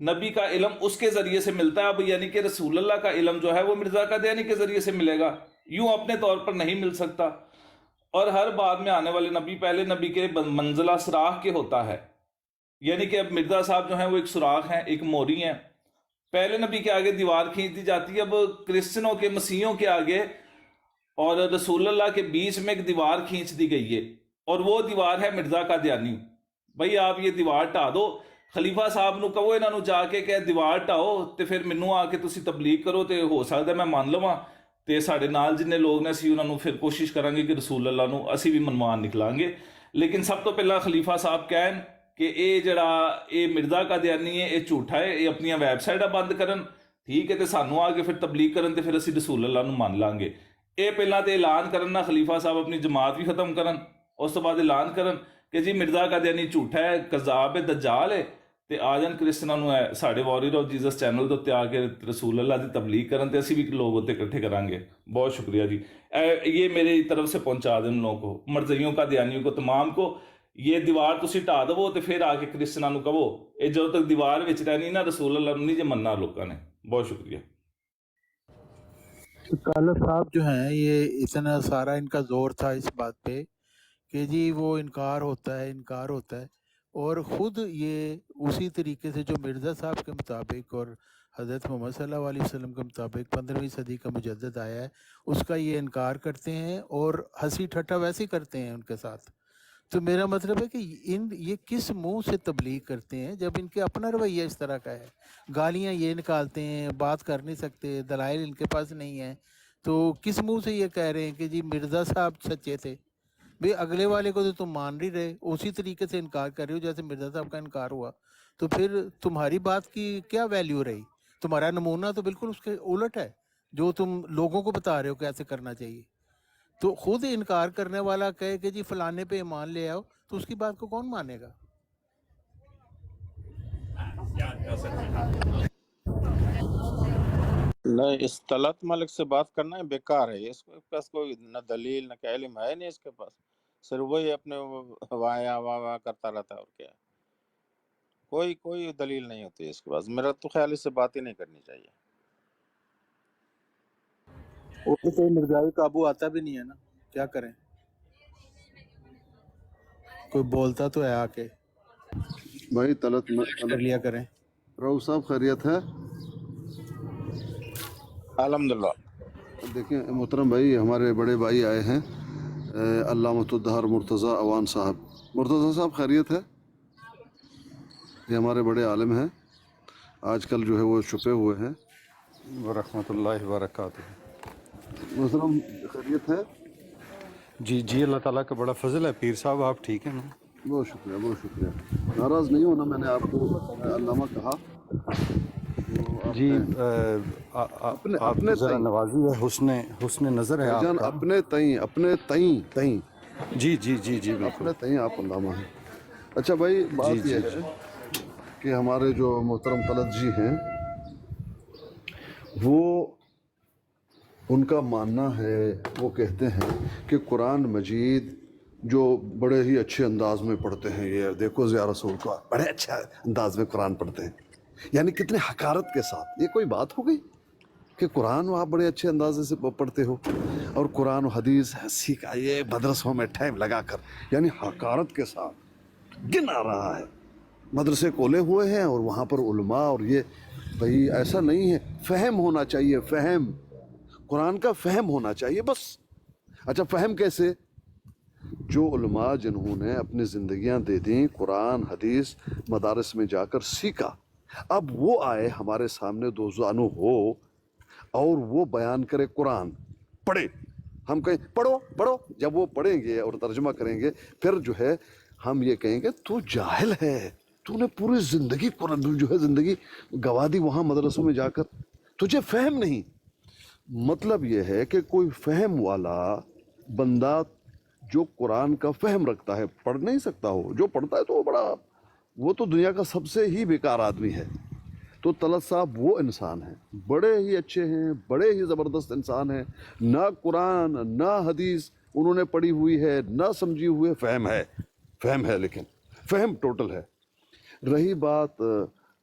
S7: نبی کا علم اس کے ذریعے سے ملتا ہے، اب یعنی کہ رسول اللہ کا علم جو ہے وہ مرزا قادیانی کے ذریعے سے ملے گا، یوں اپنے طور پر نہیں مل سکتا۔ اور ہر بعد میں آنے والے نبی پہلے نبی کے منزلہ سوراخ کے ہوتا ہے، یعنی کہ اب مرزا صاحب جو ہیں وہ ایک سوراخ ہیں، ایک موری ہیں، پہلے نبی کے آگے دیوار کھینچ دی جاتی ہے، اب کرسچنوں کے مسیحیوں کے آگے اور رسول اللہ کے بیچ میں ایک دیوار کھینچ دی گئی ہے، اور وہ دیوار ہے مرزا قادیانی۔ بھئی آپ یہ دیوار ٹھا دو، خلیفہ صاحب نو کہو انہاں نو جا کے کہ دیوار ٹھاؤ تے پھر مینوں آ کے تسی تبلیغ کرو تے ہو سکدا میں مان لواں، تے ساڈے نال جنے لوگ نے اسی انہاں نو پھر کوشش کران گے کہ رسول اللہ نو اسی بھی منوان نکلان گے۔ لیکن سب تو پہلا خلیفہ صاحب کہن کہ اے جڑا اے مرزا قادیانی ہے، اے جھوٹا ہے، اے اپنی ویب سائٹاں بند کرن، ٹھیک ہے، تے سانو آ کے پھر تبلیغ کرن تے پھر اسی رسول اللہ نو مان لان گے۔ اے پہلا تے اعلان کرن نا خلیفہ صاحب اپنی جماعت بھی ختم کرن، اس تو بعد اعلان کرن کہ جی مرزا قادیانی جھوٹا ہے، کذاب ہے، دجال ہے، تے آ جان کرسچناں نو ساڈے واریر آف جیزس چینل تے آ کے رسول اللہ دی تبلیغ کرن تے اسی بھی لوگ ہوتے اکٹھے کران گے۔ بہت شکریہ جی، یہ میری طرف سے پہنچا دیں ان لوگوں کو، مرزائیوں قادیانیوں کو، تمام کو، یہ دیوار تسی ٹھا دو تے پھر آ کے کرسچناں نو کہو، اے جدوں تک دیوار وچ رہنی نا رسول اللہ نو نہیں جے مننا لوکاں نے۔ بہت شکریہ۔
S4: کالر صاحب جو ہیں یہ اتنا سارا ان کا زور تھا اس بات پہ کہ جی وہ انکار ہوتا ہے، اور خود یہ اسی طریقے سے جو مرزا صاحب کے مطابق اور حضرت محمد صلی اللہ علیہ وسلم کے مطابق 15ویں صدی کا مجدد آیا ہے اس کا یہ انکار کرتے ہیں، اور ہنسی ٹھٹا ویسے کرتے ہیں ان کے ساتھ۔ تو میرا مطلب ہے کہ یہ کس منہ سے تبلیغ کرتے ہیں جب ان کے اپنا رویہ اس طرح کا ہے؟ گالیاں یہ نکالتے ہیں، بات کر نہیں سکتے، دلائل ان کے پاس نہیں ہیں، تو کس منہ سے یہ کہہ رہے ہیں کہ جی مرزا صاحب سچے تھے؟ بھئی اگلے والے کو تو تم مان نہیں رہے، اسی طریقے سے انکار کر رہے ہو جیسے مرزا صاحب کا انکار ہوا، تو پھر تمہاری بات کی کیا ویلیو رہی؟ تمہارا نمونہ تو بالکل اس کے الٹ ہے جو تم لوگوں کو بتا رہے ہو کیسے کرنا چاہیے۔ تو خود انکار کرنے والا کہے کہ جی فلانے پہ ایمان لے آؤ، تو اس کی بات کو کون مانے گا؟
S8: نہیں، اس طلعت ملک سے بات کرنا بیکار ہے، اس کے پاس کوئی نہ دلیل نہ کہ علم ہے نہیں اس کے پاس، صرف وہی اپنے واہ واہ کرتا رہتا ہے، اور کیا ہے، کوئی دلیل نہیں ہوتی اس کے پاس۔ میرا تو خیال اس سے بات ہی نہیں کرنی چاہیے۔
S4: وہ تو کوئی مرزائی قابو آتا بھی نہیں ہے نا، کیا کریں؟ کوئی بولتا تو ہے آ کے
S6: بھائی طلعت
S4: کر لیا کریں۔
S6: رؤف صاحب خیریت ہے؟
S8: الحمدللہ۔
S6: دیکھیں محترم بھائی، ہمارے بڑے بھائی آئے ہیں علامۃ الدہر مرتضیٰ عوان صاحب۔ مرتضیٰ صاحب خیریت ہے؟ یہ ہمارے بڑے عالم ہیں، آج کل جو ہے وہ چھپے ہوئے ہیں۔
S9: ورحمۃ اللہ وبرکاتہ۔
S6: محترم خیریت ہے؟
S9: جی اللہ تعالیٰ کا بڑا فضل ہے، پیر صاحب آپ ٹھیک ہیں نا؟
S6: بہت شکریہ، بہت شکریہ۔ ناراض نہیں ہونا، میں نے آپ کو علامہ کہا
S9: جی، آپ ذرا نوازی ہے، حسن نظر ہے آپ کا۔
S6: اپنے تئیں
S9: جی بالکل،
S6: اپنے تئیں آپ علامہ ہیں۔ اچھا بھائی، بات یہ ہے کہ ہمارے جو محترم طلعت جی ہیں، وہ ان کا ماننا ہے، وہ کہتے ہیں کہ قرآن مجید جو بڑے ہی اچھے انداز میں پڑھتے ہیں، یہ دیکھو ضیاء رسول کو بڑے اچھے انداز میں قرآن پڑھتے ہیں، یعنی کتنے حقارت کے ساتھ۔ یہ کوئی بات ہو گئی کہ قرآن آپ بڑے اچھے انداز سے پڑھتے ہو، اور قرآن و حدیث سیکھا یہ مدرسوں میں ٹائم لگا کر، یعنی حقارت کے ساتھ گن آ رہا ہے۔ مدرسے کھولے ہوئے ہیں اور وہاں پر علماء، اور یہ بھئی ایسا نہیں ہے، فہم ہونا چاہیے، فہم قرآن کا فہم ہونا چاہیے بس۔ اچھا فہم کیسے؟ جو علماء جنہوں نے اپنی زندگیاں دے دیں، قرآن حدیث مدارس میں جا کر سیکھا، اب وہ آئے ہمارے سامنے دو زانو ہو اور وہ بیان کرے قرآن، پڑھے، ہم کہیں پڑھو، جب وہ پڑھیں گے اور ترجمہ کریں گے، پھر جو ہے ہم یہ کہیں گے تو جاہل ہے، تو نے پوری زندگی قرآن جو ہے زندگی گوا دی وہاں مدرسوں میں جا کر، تجھے فہم نہیں۔ مطلب یہ ہے کہ کوئی فہم والا بندہ جو قرآن کا فہم رکھتا ہے پڑھ نہیں سکتا ہو، جو پڑھتا ہے تو وہ تو دنیا کا سب سے ہی بیکار آدمی ہے۔ تو طلعت صاحب وہ انسان ہیں، بڑے ہی اچھے ہیں، بڑے ہی زبردست انسان ہیں، نہ قرآن نہ حدیث انہوں نے پڑھی ہوئی ہے، نہ سمجھی ہوئے، فہم ہے لیکن فہم ٹوٹل ہے۔ رہی بات